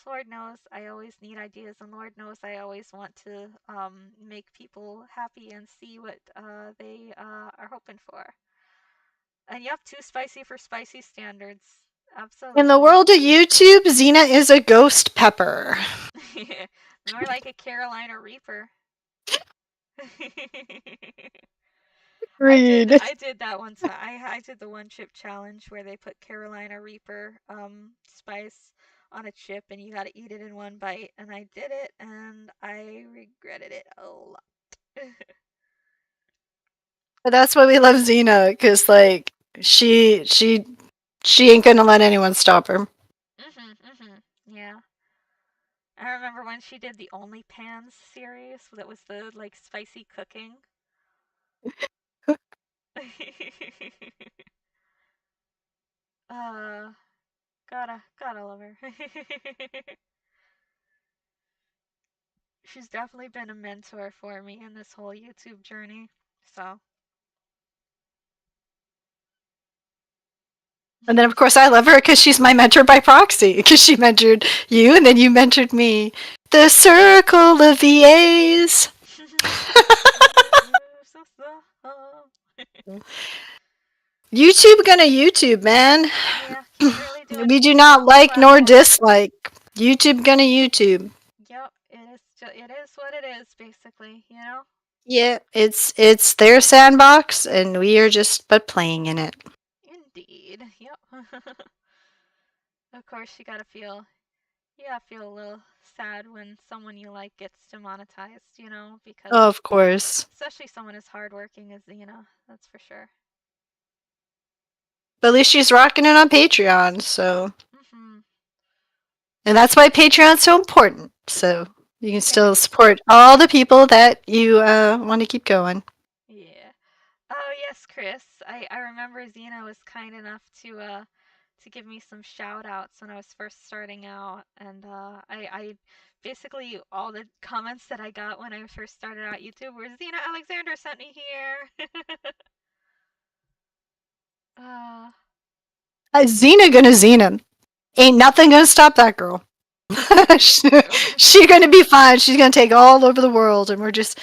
Speaker 1: Lord knows I always need ideas, and Lord knows I always want to make people happy and see what they are hoping for. And yep, too spicy for spicy standards.
Speaker 2: In the
Speaker 1: Absolutely.
Speaker 2: world of YouTube, Xena is a ghost pepper.
Speaker 1: More like a Carolina Reaper.
Speaker 2: Read.
Speaker 1: I did that one time. I did the one chip challenge where they put Carolina Reaper spice on a chip and you got to eat it in one bite, and I did it and I regretted it a lot.
Speaker 2: But that's why we love Xena, because like she ain't gonna let anyone stop her.
Speaker 1: Yeah. I remember when she did the Only Pans series that was the like spicy cooking. uh gotta love her. She's definitely been a mentor for me in this whole YouTube journey. So,
Speaker 2: And then of course I love her because she's my mentor by proxy. Because she mentored you, and then you mentored me. The circle of the A's. YouTube gonna YouTube, man.
Speaker 1: Yeah, can't really do
Speaker 2: We do
Speaker 1: anything
Speaker 2: not
Speaker 1: about the
Speaker 2: like nor
Speaker 1: platform.
Speaker 2: dislike. YouTube gonna YouTube.
Speaker 1: Yep, it is what it is basically, you know?
Speaker 2: Yeah, it's their sandbox, and we are just but playing in it.
Speaker 1: Indeed. Yep. Of course you got to feel Yeah, feel a little sad when someone you like gets demonetized, because
Speaker 2: Oh, of course.
Speaker 1: especially someone as hardworking as Xena, that's for sure.
Speaker 2: But at least she's rocking it on Patreon, so.
Speaker 1: Mhm.
Speaker 2: And that's why Patreon's so important. So you can
Speaker 1: Yeah.
Speaker 2: still support all the people that you want to keep going.
Speaker 1: Yeah. Oh yes, Chris. I remember Xena was kind enough to give me some shout outs when I was first starting out, and I basically all the comments that I got when I first started out YouTube were Xena Alexander sent me here. uh
Speaker 2: Xena gonna Xena. Ain't nothing gonna stop that girl.
Speaker 1: True,
Speaker 2: she,
Speaker 1: true.
Speaker 2: she gonna be fine. She's gonna take all over the world, and we're just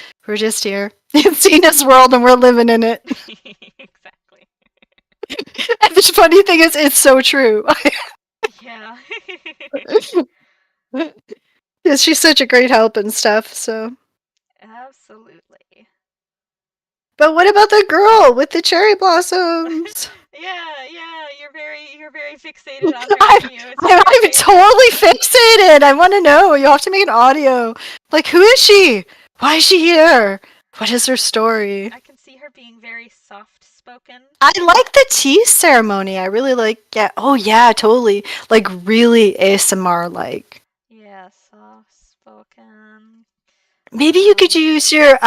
Speaker 2: here in Xena's world, and we're living in it.
Speaker 1: Exactly.
Speaker 2: And the funny thing is, it's so true.
Speaker 1: Yeah.
Speaker 2: 'Cause she's such a great help and stuff. So,
Speaker 1: Absolutely.
Speaker 2: but what about the girl with the cherry blossoms?
Speaker 1: Yeah, yeah, you're very fixated on her,
Speaker 2: I'm,
Speaker 1: aren't you? Is she
Speaker 2: I'm,
Speaker 1: your
Speaker 2: I'm
Speaker 1: favorite?
Speaker 2: totally fixated. I want to know. You have to make an audio. Like, who is she? Why is she here? What is her story?
Speaker 1: I can see her being very soft spoken.
Speaker 2: I like the tea ceremony. I really like. Yeah. Oh yeah, totally. Like really ASMR. Like
Speaker 1: Yeah, soft spoken.
Speaker 2: maybe you could
Speaker 1: Um
Speaker 2: use your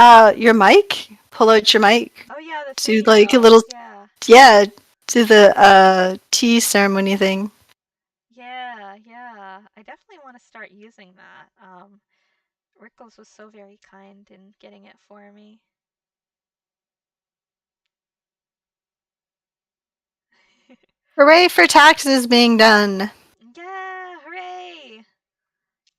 Speaker 2: mic. Pull out your mic.
Speaker 1: oh yeah, the
Speaker 2: Do
Speaker 1: thingy
Speaker 2: like a
Speaker 1: go.
Speaker 2: little
Speaker 1: Yeah.
Speaker 2: yeah. Do the tea ceremony thing.
Speaker 1: Yeah, yeah. I definitely want to start using that. Rickles was so very kind in getting it for me.
Speaker 2: Hooray for taxes being done.
Speaker 1: Yeah, hooray!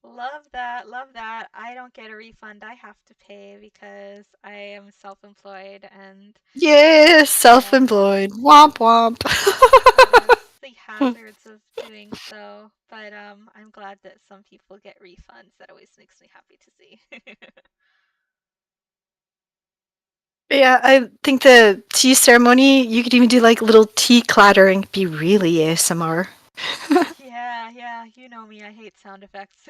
Speaker 1: Love that, love that. I don't get a refund. I have to pay because I am self-employed and
Speaker 2: Yeah,
Speaker 1: yes,
Speaker 2: self-employed. Womp womp.
Speaker 1: yes, the hazards of doing so. But I'm glad that some people get refunds. That always makes me happy to see.
Speaker 2: Yeah, I think the tea ceremony, you could even do like little tea clattering. Be really ASMR.
Speaker 1: Yeah, yeah, you know me. I hate sound effects.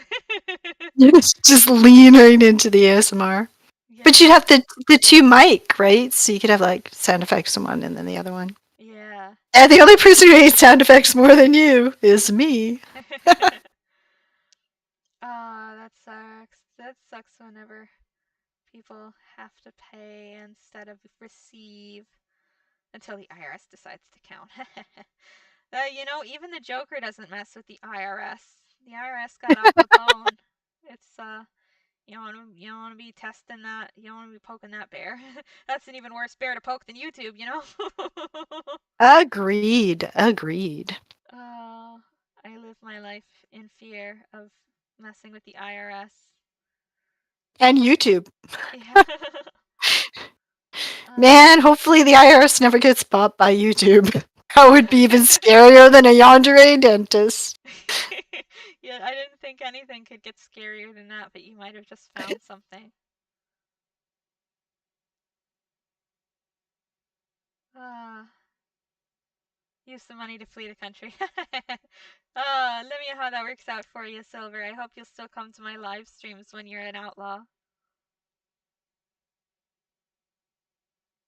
Speaker 2: Just lean right into the ASMR. But you'd
Speaker 1: Yes.
Speaker 2: have the two mic, right? So you could have like sound effects on one and then the other one.
Speaker 1: Yeah.
Speaker 2: And the only person who hates sound effects more than you is me.
Speaker 1: Ah, that sucks. That sucks whenever people have to pay instead of receive until the IRS decides to count. Even the Joker doesn't mess with the IRS. The IRS got off the bone. It's you don't want to be testing that. You don't want to be poking that bear. That's an even worse bear to poke than YouTube.
Speaker 2: Agreed. Agreed.
Speaker 1: Oh, I live my life in fear of messing with the IRS.
Speaker 2: And YouTube.
Speaker 1: Yeah. uh,
Speaker 2: Man, hopefully the IRS never gets bought by YouTube. That would be even scarier than a yandere dentist.
Speaker 1: yeah, I didn't think anything could get scarier than that, but you might have just found something. Uh, use the money to flee the country. Let me know how that works out for you, Silver. I hope you'll still come to my live streams when you're an outlaw.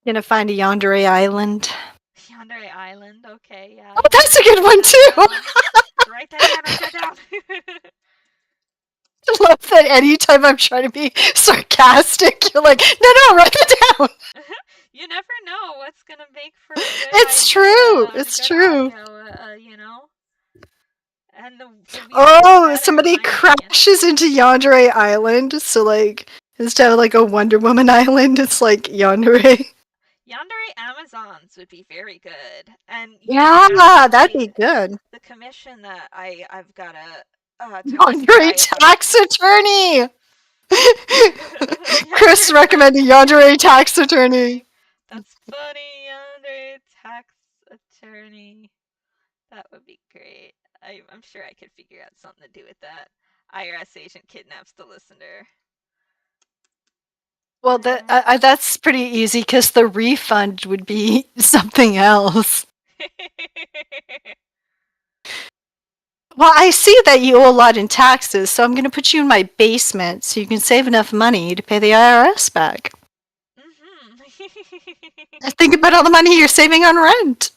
Speaker 2: Gonna find a yandere island.
Speaker 1: Yandere Island. Okay, yeah,
Speaker 2: Oh,
Speaker 1: you might
Speaker 2: that's
Speaker 1: have
Speaker 2: a
Speaker 1: to
Speaker 2: good
Speaker 1: write
Speaker 2: one
Speaker 1: that
Speaker 2: too.
Speaker 1: down. Write that down. Write that down.
Speaker 2: I love that anytime I'm trying to be sarcastic, you're like, no, no, write it down.
Speaker 1: You never know what's gonna make for a good
Speaker 2: It's true.
Speaker 1: idea and a
Speaker 2: It's
Speaker 1: good
Speaker 2: true.
Speaker 1: audio. And the weirder the
Speaker 2: Oh,
Speaker 1: better, in
Speaker 2: somebody
Speaker 1: my opinion.
Speaker 2: crashes into Yandere Island, so like instead of like a Wonder Woman island, it's like Yandere.
Speaker 1: Yandere Amazons would be very good, and you'd be
Speaker 2: Yeah, that'd
Speaker 1: actually
Speaker 2: be good.
Speaker 1: the commission that I've gotta toast
Speaker 2: Yandere
Speaker 1: by about.
Speaker 2: tax attorney. Chris
Speaker 1: Yandere tax
Speaker 2: recommended Yandere tax attorney.
Speaker 1: attorney. That's funny. Yandere tax attorney. That would be great. I'm sure I could figure out something to do with that. IRS agent kidnaps the listener.
Speaker 2: Well, that's pretty easy because the refund would be something else. Well, I see that you owe a lot in taxes, so I'm going to put you in my basement so you can save enough money to pay the IRS back.
Speaker 1: Mm-hmm.
Speaker 2: Think about all the money you're saving on rent.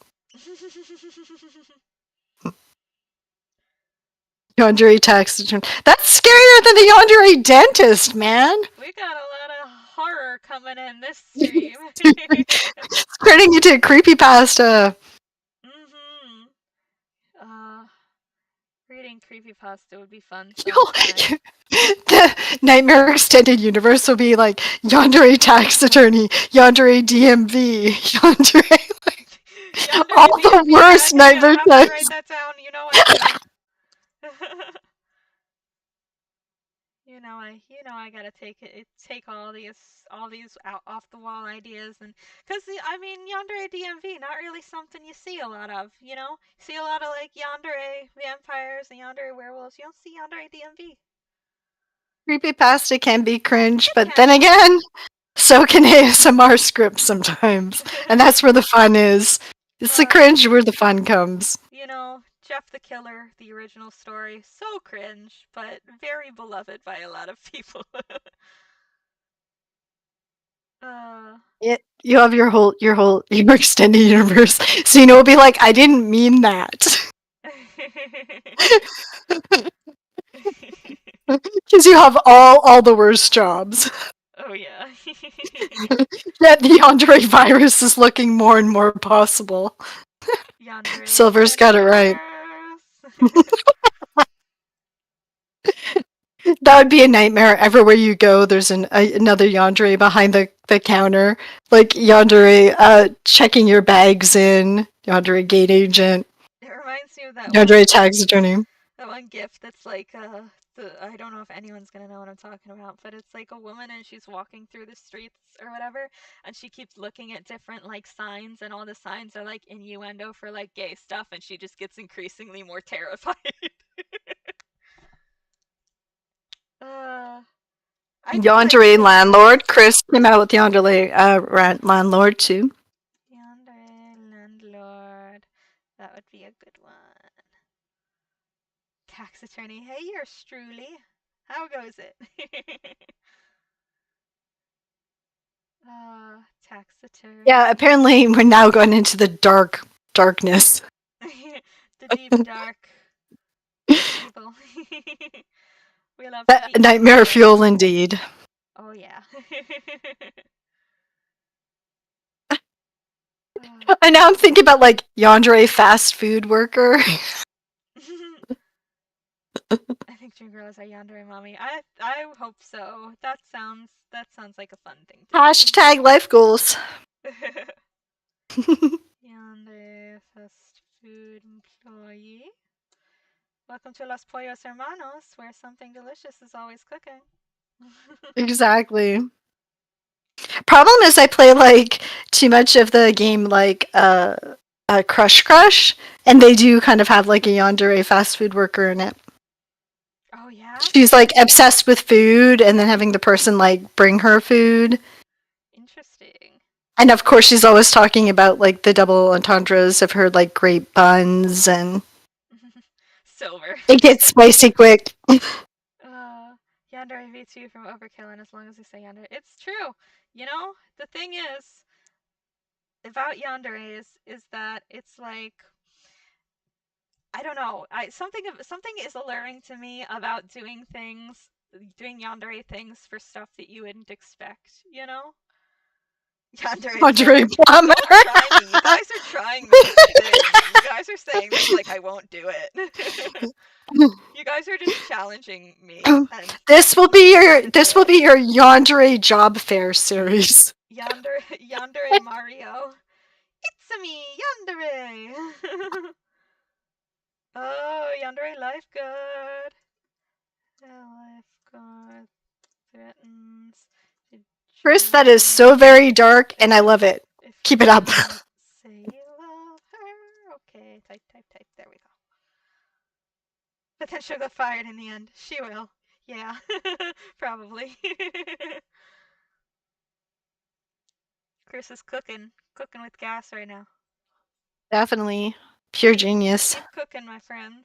Speaker 2: Yandere tax return. That's scarier than the Yandere dentist, man.
Speaker 1: We got a lot of horror coming in this stream.
Speaker 2: It's turning into a creepypasta.
Speaker 1: Mm-hmm. Uh, Reading creepypasta would be fun sometime.
Speaker 2: The Nightmare Extended Universe will be like Yandere tax attorney, Yandere DMV, Yandere.
Speaker 1: Yandere
Speaker 2: All the
Speaker 1: DMV.
Speaker 2: worst
Speaker 1: Hang on, I
Speaker 2: nightmare
Speaker 1: have to write
Speaker 2: tax.
Speaker 1: that down. You know I do. you know I gotta take all these out off the wall ideas, and because I mean yandere DMV not really something you see a lot of. See a lot of like yandere vampires and yandere werewolves. You don't see yandere DMV.
Speaker 2: Creepypasta can be cringe,
Speaker 1: It
Speaker 2: but then
Speaker 1: can be.
Speaker 2: again, so can ASMR scripts sometimes. And that's where the fun is. It's the
Speaker 1: uh,
Speaker 2: cringe where the fun comes.
Speaker 1: Jeff the Killer, the original story, so cringe, but very beloved by a lot of people. uh,
Speaker 2: You have your extended universe, so you know it'll be like I didn't mean that because you have all the worst jobs.
Speaker 1: oh yeah.
Speaker 2: Yet the Andre virus is looking more and more possible.
Speaker 1: Yandere
Speaker 2: Silver's got it right.
Speaker 1: universe.
Speaker 2: That would be a nightmare. Everywhere you go, there's another Yandere behind the counter. Like Yandere checking your bags in, Yandere gate agent,
Speaker 1: It reminds me of that one
Speaker 2: Yandere tax attorney.
Speaker 1: that one gift that's like I don't know if anyone's gonna know what I'm talking about, but it's like a woman and she's walking through the streets or whatever, and she keeps looking at different like signs, and all the signs are like innuendo for like gay stuff, and she just gets increasingly more terrified. uh, I do like
Speaker 2: Yandere
Speaker 1: cryptids.
Speaker 2: landlord. Chris came out with Yandere landlord too.
Speaker 1: Yandere landlord. That would be a good one. Tax attorney. Hey, yours truly. How goes it? Tax
Speaker 2: Yeah,
Speaker 1: attorney.
Speaker 2: apparently we're now going into the darkness.
Speaker 1: The deep dark evil. We love to be
Speaker 2: Nightmare
Speaker 1: evil.
Speaker 2: fuel indeed.
Speaker 1: Oh yeah.
Speaker 2: And now I'm thinking about like Yandere fast food worker.
Speaker 1: I think dream girls are yandere mommy. I hope so. That sounds like a fun thing to do.
Speaker 2: Hashtag life goals.
Speaker 1: Yandere fast food employee. Welcome to Los Pollos Hermanos, where something delicious is always cooking.
Speaker 2: Exactly. Problem is I play like too much of the game like Crush, and they do kind of have like a yandere fast food worker in it.
Speaker 1: Oh yeah?
Speaker 2: She's like obsessed with food and then having the person like bring her food.
Speaker 1: Interesting.
Speaker 2: And of course she's always talking about like the double entendres of her like great buns and
Speaker 1: Silver.
Speaker 2: it gets spicy quick.
Speaker 1: uh, Yandere V2 from Overkill, and as long as we say Yandere, it's true. The thing is about Yandere is that it's like I don't know. Something is alluring to me about doing yandere things for stuff that you wouldn't expect. Yandere
Speaker 2: Yandere
Speaker 1: plumber.
Speaker 2: plumber.
Speaker 1: Don't try me. You guys are trying this thing. You guys are saying this like I won't do it. You guys are just challenging me, and
Speaker 2: This will be
Speaker 1: I'm
Speaker 2: your
Speaker 1: into
Speaker 2: this will
Speaker 1: it.
Speaker 2: be your Yandere job fair series.
Speaker 1: Yandere Mario. It's a me, Yandere. Oh, Yandere Lifeguard. Lifeguard threatens to
Speaker 2: Chris, that is
Speaker 1: join
Speaker 2: so very dark and I love it.
Speaker 1: if
Speaker 2: Keep
Speaker 1: you
Speaker 2: it up.
Speaker 1: don't say you love her. Okay, type, type, type. There we go. But then she'll get fired in the end. She will. Yeah, probably. Chris is cooking with gas right now.
Speaker 2: Definitely. Pure
Speaker 1: Keep
Speaker 2: genius.
Speaker 1: keep cooking, my friends.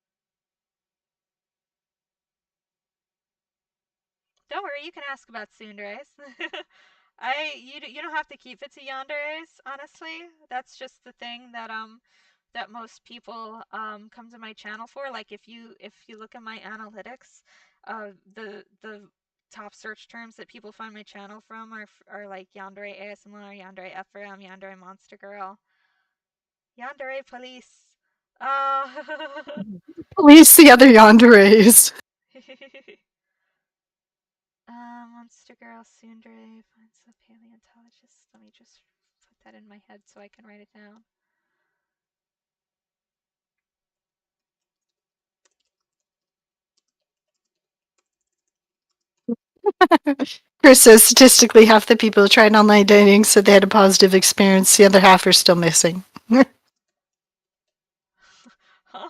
Speaker 1: Don't worry, you can ask about tsunderes. You don't have to keep it to yanderes, honestly. That's just the thing that most people come to my channel for. Like if you look at my analytics, the top search terms that people find my channel from are like yandere ASMR, yandere FRM, yandere Monster Girl, yandere Police. Uh
Speaker 2: At least the other yanderes.
Speaker 1: Monster Girl, Tsundere finds a paleontologist. Let me just put that in my head so I can write it down.
Speaker 2: Chris says statistically half the people who tried online dating said they had a positive experience. The other half are still missing.
Speaker 1: Huh?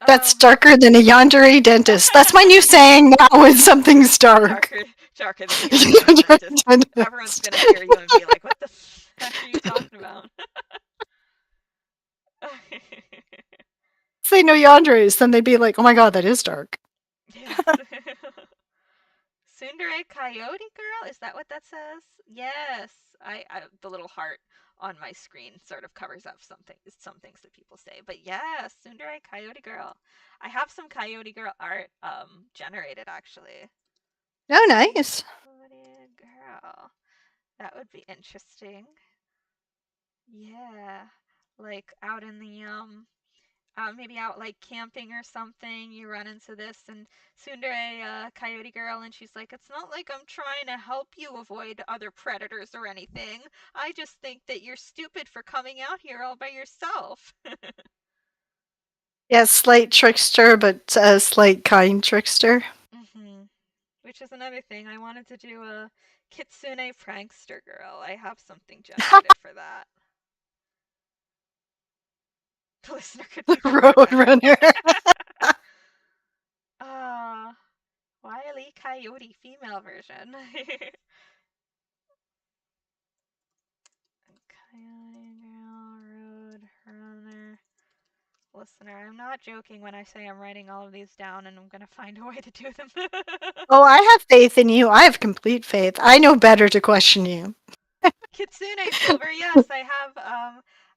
Speaker 2: That's
Speaker 1: Oh.
Speaker 2: darker than a yandere dentist. That's my new saying now when something's dark.
Speaker 1: darker, darker than a yandere
Speaker 2: Yandere
Speaker 1: dentist. Everyone's
Speaker 2: dentist.
Speaker 1: gonna hear you and be like, "What the heck are you talking about?"
Speaker 2: If they know yanderes, then they'd be like, oh my god, that is dark.
Speaker 1: yes. Tsundere Coyote Girl? Is that what that says? Yes. The little heart on my screen sort of covers up some things that people say. But yes, Tsundere Coyote Girl. I have some Coyote Girl art generated actually.
Speaker 2: Oh, nice.
Speaker 1: Coyote Girl. That would be interesting. Yeah. Like out in the maybe out like camping or something, you run into this and Tsundere, Coyote Girl, and she's like, "It's not like I'm trying to help you avoid other predators or anything. I just think that you're stupid for coming out here all by yourself."
Speaker 2: Yeah, slight trickster, but a slight kind trickster.
Speaker 1: hmm Which is another thing. I wanted to do a Kitsune Prankster Girl. I have something generated for that. The listener could be the Roadrunner.
Speaker 2: Roadrunner.
Speaker 1: Ah, Wile E. Coyote female version. Coyote Girl, Road Runner, Listener. I'm not joking when I say I'm writing all of these down and I'm gonna find a way to do them.
Speaker 2: Oh, I have faith in you. I have complete faith. I know better to question you.
Speaker 1: Kitsune Silver, yes, I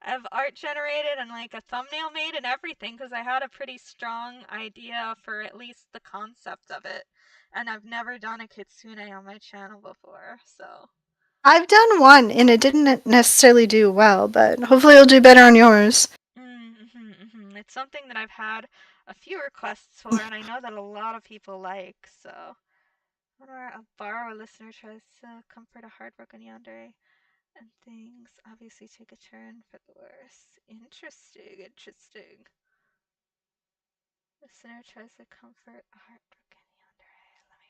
Speaker 1: have art generated and like a thumbnail made and everything because I had a pretty strong idea for at least the concept of it. And I've never done a kitsune on my channel before, so
Speaker 2: I've done one and it didn't necessarily do well, but hopefully it'll do better on yours.
Speaker 1: It's something that I've had a few requests for, and I know that a lot of people like. So, whenever a borrower listener tries to comfort a heartbroken yandere, and things obviously take a turn for the worse. Interesting, interesting. Listener tries to comfort a heartbroken yandere. Let me.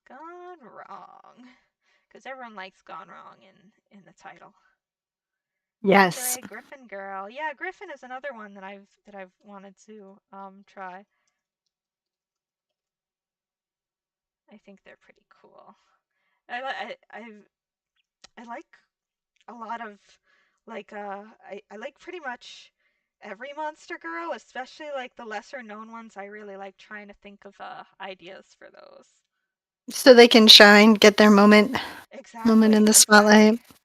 Speaker 1: Gone wrong, because everyone likes "gone wrong" in the title.
Speaker 2: Yes.
Speaker 1: Yandere Griffin Girl. Yeah, Griffin is another one that I've wanted to try. I think they're pretty cool. I like a lot of I like pretty much every Monster Girl, especially like the lesser known ones. I really like trying to think of ideas for those.
Speaker 2: So they can shine, get their moment in
Speaker 1: Exactly,
Speaker 2: the spotlight.
Speaker 1: exactly.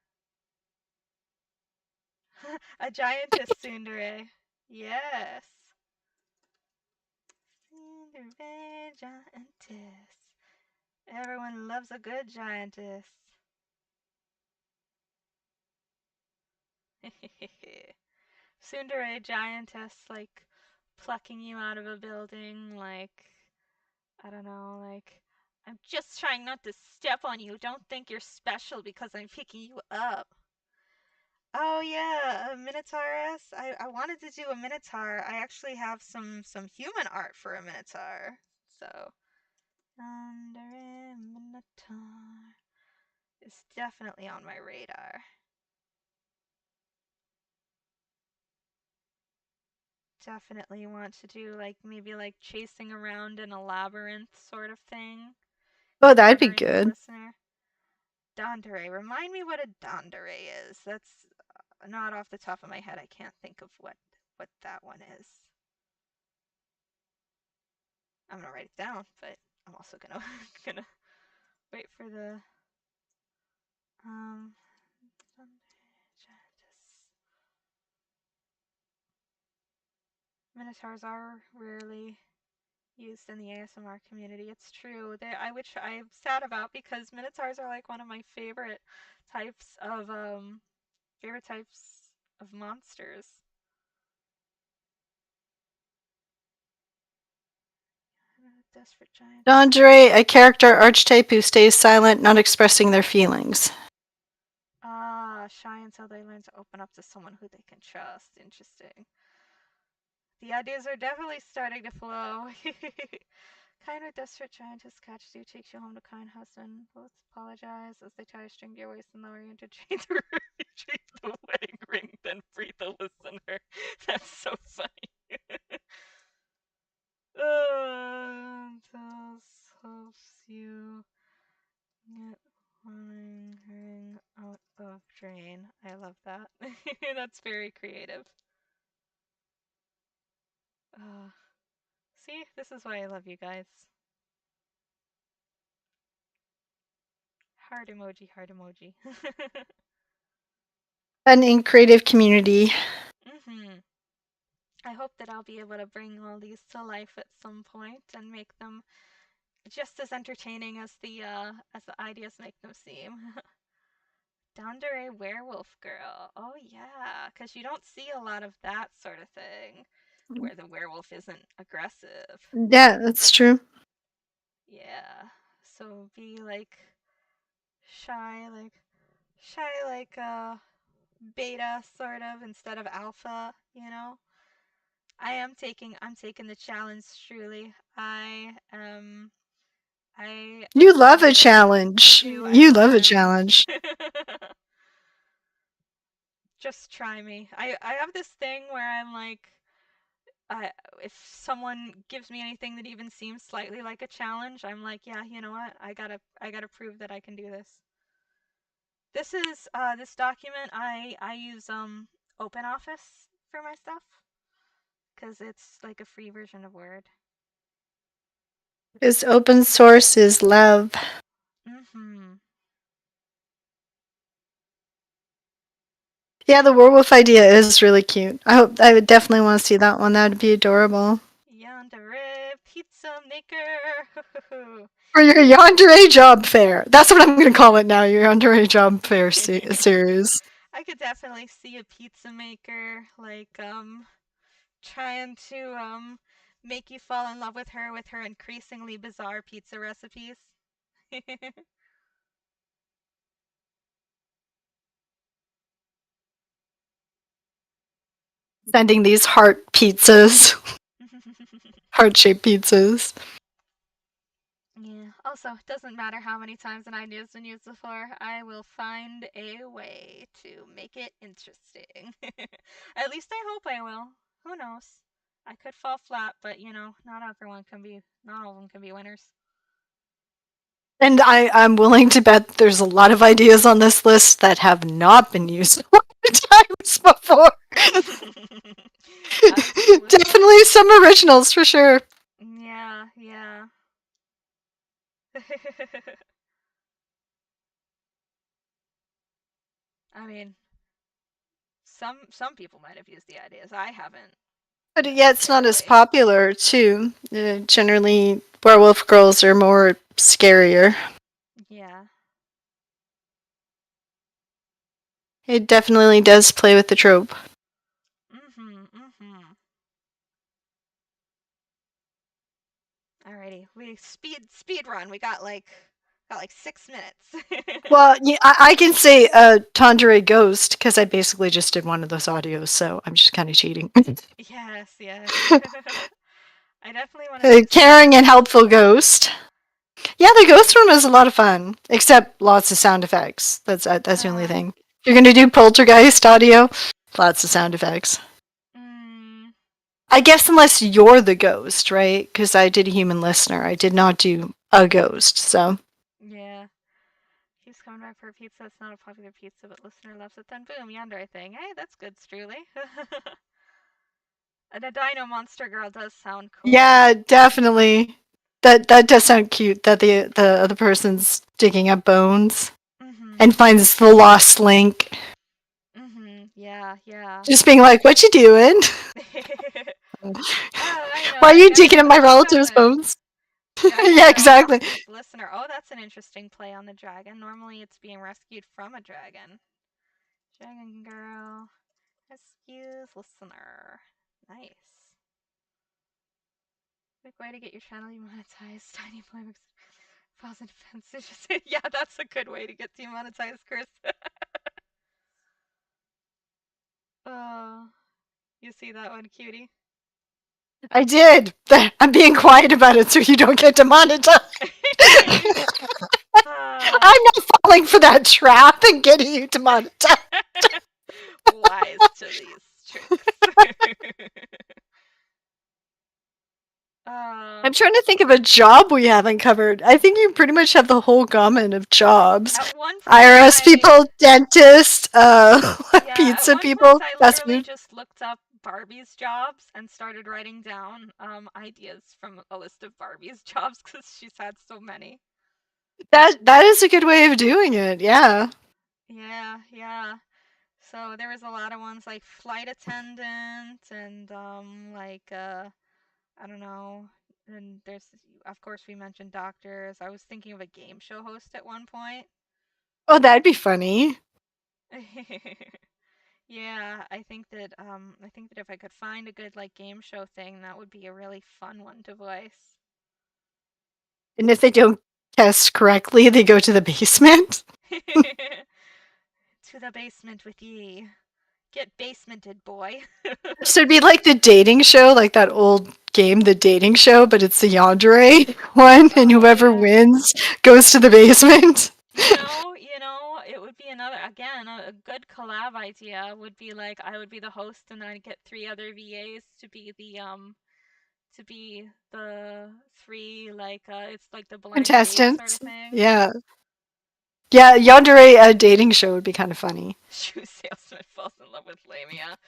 Speaker 1: A giantess tsundere. Yes. Tsundere giantess. Everyone loves a good giantess. Tsundere giantess, like plucking you out of a building, like, I don't know, like, "I'm just trying not to step on you. Don't think you're special because I'm picking you up." Oh yeah, a Minotaurus. I wanted to do a Minotaur. I actually have some human art for a Minotaur. So, Yandere Minotaur is definitely on my radar. Definitely want to do like maybe like chasing around in a labyrinth sort of thing,
Speaker 2: Oh, that'd be
Speaker 1: cornering the
Speaker 2: good.
Speaker 1: listener. Dandere. Remind me what a dandere is. That's not off the top of my head. I can't think of what what that one is. I'm gonna write it down, but I'm also gonna gonna wait for the um. Minotaurs are rarely used in the ASMR community. It's true. Which I'm sad about because minotaurs are like one of my types of favorite types of monsters. Desperate giantess.
Speaker 2: Yandere, a character archetype who stays silent, not expressing their feelings.
Speaker 1: Ah, shy until they learn to open up to someone who they can trust. Interesting. The ideas are definitely starting to flow. Kind of desperate giantess catch you, takes you home to kind husband. Both apologize as they try to string your waist and lower you into retrieve the wedding ring, then free the listener. That's so funny. Tells helps you get one ring out of drain. I love that. That's very creative. See, this is why I love you guys. Heart emoji, heart emoji.
Speaker 2: An in creative community.
Speaker 1: Mm-hmm. I hope that I'll be able to bring all these to life at some point and make them just as entertaining as the ideas make them seem. Dandere werewolf girl. Oh yeah, because you don't see a lot of that sort of thing where the werewolf isn't aggressive.
Speaker 2: Yeah, that's true.
Speaker 1: Yeah. So be like shy, like shy like beta sort of instead of alpha, you know? I'm taking the challenge truly. I
Speaker 2: You love a
Speaker 1: aspire. I
Speaker 2: challenge.
Speaker 1: do. I
Speaker 2: You love a
Speaker 1: program.
Speaker 2: challenge.
Speaker 1: Just try me. I have this thing where I'm like I if someone gives me anything that even seems slightly like a challenge, I'm like, yeah, you know what? I got to prove that I can do this. This document I use OpenOffice for my stuff cuz it's like a free version of Word.
Speaker 2: Because open source is love.
Speaker 1: Mhm.
Speaker 2: Yeah, the werewolf idea is really cute. I would definitely want to see that one. That would be adorable.
Speaker 1: Yandere pizza maker.
Speaker 2: For your Yandere job fair. That's what I'm going to call it now. Your Yandere job fair series.
Speaker 1: I could definitely see a pizza maker like trying to make you fall in love with her increasingly bizarre pizza recipes.
Speaker 2: Sending these heart pizzas, heart shaped pizzas.
Speaker 1: Yeah. Also, it doesn't matter how many times an idea's been used before, I will find a way to make it interesting. At least I hope I will. Who knows? I could fall flat, but not all of them can be winners.
Speaker 2: And I'm willing to bet there's a lot of ideas on this list that have not been used a lot of times before.
Speaker 1: Absolutely.
Speaker 2: Definitely some originals for sure.
Speaker 1: Yeah, yeah. I mean, some people might have used the ideas. I haven't
Speaker 2: But yeah, it's not as
Speaker 1: necessarily.
Speaker 2: popular too. Generally, werewolf girls are more scarier.
Speaker 1: Yeah.
Speaker 2: It definitely does play with the trope.
Speaker 1: Mhm. Mhm. Alrighty. We speed run. We got like 6 minutes.
Speaker 2: Well, yeah, I can say Tandere Ghost because I basically just did one of those audios, so I'm just kind of cheating.
Speaker 1: Yes, yes. I definitely want to do some
Speaker 2: Caring and helpful ghost. Yeah, the ghost one was a lot of fun, except lots of sound effects. That's the only
Speaker 1: uh
Speaker 2: thing. If you're gonna do poltergeist audio, lots of sound effects.
Speaker 1: mm,
Speaker 2: I guess unless you're the ghost, right? Because I did a human listener. I did not do a ghost, so.
Speaker 1: yeah. Keeps coming back for a pizza. It's not a popular pizza, but listener loves it. Then boom, yonder thing. Hey, that's good, Struli. The Dino Monster Girl does sound cool.
Speaker 2: Yeah, definitely. That does sound cute. That the other person's digging up bones and
Speaker 1: Mhm.
Speaker 2: finds the lost link.
Speaker 1: Mhm. Yeah, yeah.
Speaker 2: Just being like, "What you doing?
Speaker 1: I know.
Speaker 2: Why are
Speaker 1: I
Speaker 2: you
Speaker 1: gotta
Speaker 2: digging
Speaker 1: get
Speaker 2: up
Speaker 1: what
Speaker 2: my
Speaker 1: she's
Speaker 2: relative's
Speaker 1: coming.
Speaker 2: bones?"
Speaker 1: Dragon
Speaker 2: Yeah,
Speaker 1: Girl
Speaker 2: exactly.
Speaker 1: rescues listener. Oh, that's an interesting play on the dragon. Normally it's being rescued from a dragon. Dragon Girl rescues listener. Nice. Quick way to get your channel demonetized. Tiny playbooks. Pause and defense. Yeah, that's a good way to get demonetized, Chris. Oh, you see that one, cutie?
Speaker 2: I did. I'm being quiet about it so you don't get demonetized.
Speaker 1: uh,
Speaker 2: I'm not falling for that trap and getting you demonetized.
Speaker 1: wise to these tricks. uh,
Speaker 2: I'm trying to think of a job we haven't covered. I think you pretty much have the whole gamut of jobs.
Speaker 1: at one point,
Speaker 2: IRS people, dentist,
Speaker 1: yeah, at
Speaker 2: pizza
Speaker 1: one point,
Speaker 2: people,
Speaker 1: I
Speaker 2: fast
Speaker 1: literally
Speaker 2: food.
Speaker 1: just looked up Barbie's jobs and started writing down ideas from a list of Barbie's jobs because she's had so many.
Speaker 2: That is a good way of doing it. Yeah.
Speaker 1: Yeah, yeah. So there was a lot of ones like flight attendant and I don't know. And there's of course we mentioned doctors. I was thinking of a game show host at one point.
Speaker 2: Oh, that'd be funny.
Speaker 1: Yeah, I think that if I could find a good like game show thing, that would be a really fun one to voice.
Speaker 2: And if they don't test correctly, they go to the basement.
Speaker 1: To the basement with ye. Get basemented, boy.
Speaker 2: So it'd be like the dating show, like that old game, The Dating Show, but it's the yandere one, and
Speaker 1: Oh
Speaker 2: whoever
Speaker 1: yeah.
Speaker 2: wins goes to the basement.
Speaker 1: It would be another again a good collab idea would be like I would be the host and then I'd get three other VAs to be the three it's like the blind date sort of
Speaker 2: Contestants.
Speaker 1: thing.
Speaker 2: Yeah. Yeah, yandere dating show would be kind of funny.
Speaker 1: Shoe salesman falls in love with Lamia.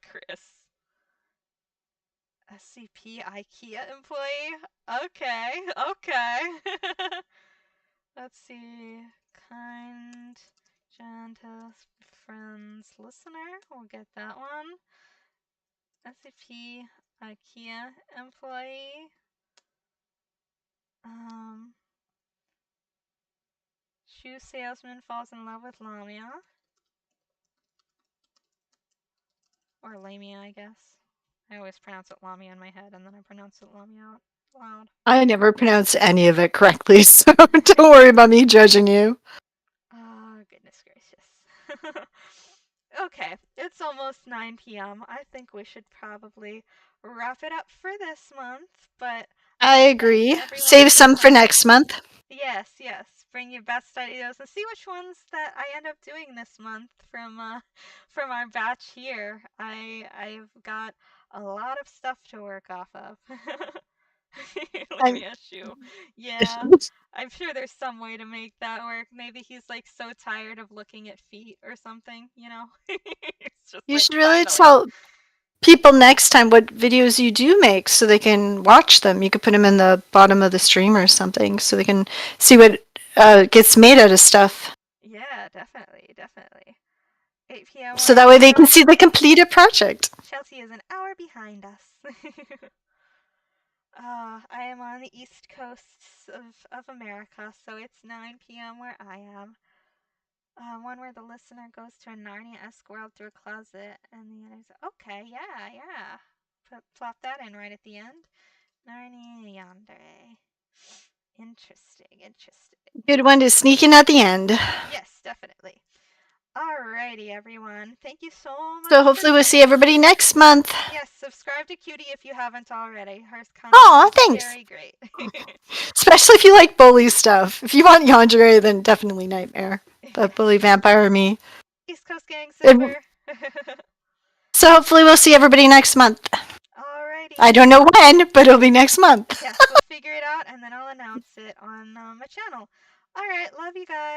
Speaker 1: Chris. SCP IKEA employee? Okay, okay. Let's see. Kind, gentle, friends, listener. We'll get that one. SCP IKEA employee. Um, Shoe salesman falls in love with Lamia. Or Lamia, I guess. I always pronounce it Lamia in my head and then I pronounce it Lamia out loud.
Speaker 2: I never pronounce any of it correctly, so don't worry about me judging you.
Speaker 1: Oh, goodness gracious. Okay, it's almost 9 p.m. I think we should probably wrap it up for this month, but
Speaker 2: I
Speaker 1: thanks
Speaker 2: agree.
Speaker 1: everyone
Speaker 2: Save
Speaker 1: for
Speaker 2: some for
Speaker 1: coming.
Speaker 2: next month.
Speaker 1: Yes, yes. Bring your best ideas and see which ones that I end up doing this month from our batch here. I've got a lot of stuff to work off of. Let
Speaker 2: I'm
Speaker 1: me ask you. Yeah, I'm sure there's some way to make that work. Maybe he's like so tired of looking at feet or something, you know? It's just
Speaker 2: You
Speaker 1: like
Speaker 2: should really
Speaker 1: finally.
Speaker 2: tell people next time what videos you do make so they can watch them. You could put them in the bottom of the stream or something so they can see what gets made out of stuff.
Speaker 1: Yeah, definitely, definitely. 8 p.m.
Speaker 2: So
Speaker 1: where
Speaker 2: that
Speaker 1: I
Speaker 2: way they can
Speaker 1: am.
Speaker 2: see the completed project.
Speaker 1: Chelsea is an hour behind us. I am on the east coast of America, so it's 9 p.m. where I am. One where the listener goes to a Narnia-esque world through a closet, and the other's okay, yeah, yeah. Plop that in right at the end. Narnia yandere. Interesting, interesting.
Speaker 2: Good one to sneak in at the end.
Speaker 1: Yes, definitely. Alrighty, everyone. Thank you so
Speaker 2: So
Speaker 1: much for
Speaker 2: hopefully we'll see
Speaker 1: coming.
Speaker 2: everybody next month.
Speaker 1: Yes, subscribe to Cutie if you haven't already. Her content
Speaker 2: Aw,
Speaker 1: is
Speaker 2: thanks.
Speaker 1: very great.
Speaker 2: Especially if you like bully stuff. If you want yandere, then definitely Nightmare. The bully vampire me.
Speaker 1: East Coast gang
Speaker 2: It,
Speaker 1: super.
Speaker 2: so hopefully we'll see everybody next month. I
Speaker 1: Alrighty.
Speaker 2: don't know when, but it'll be next month.
Speaker 1: Yes, we'll figure it out and then I'll announce it on my channel. Alright, love you guys.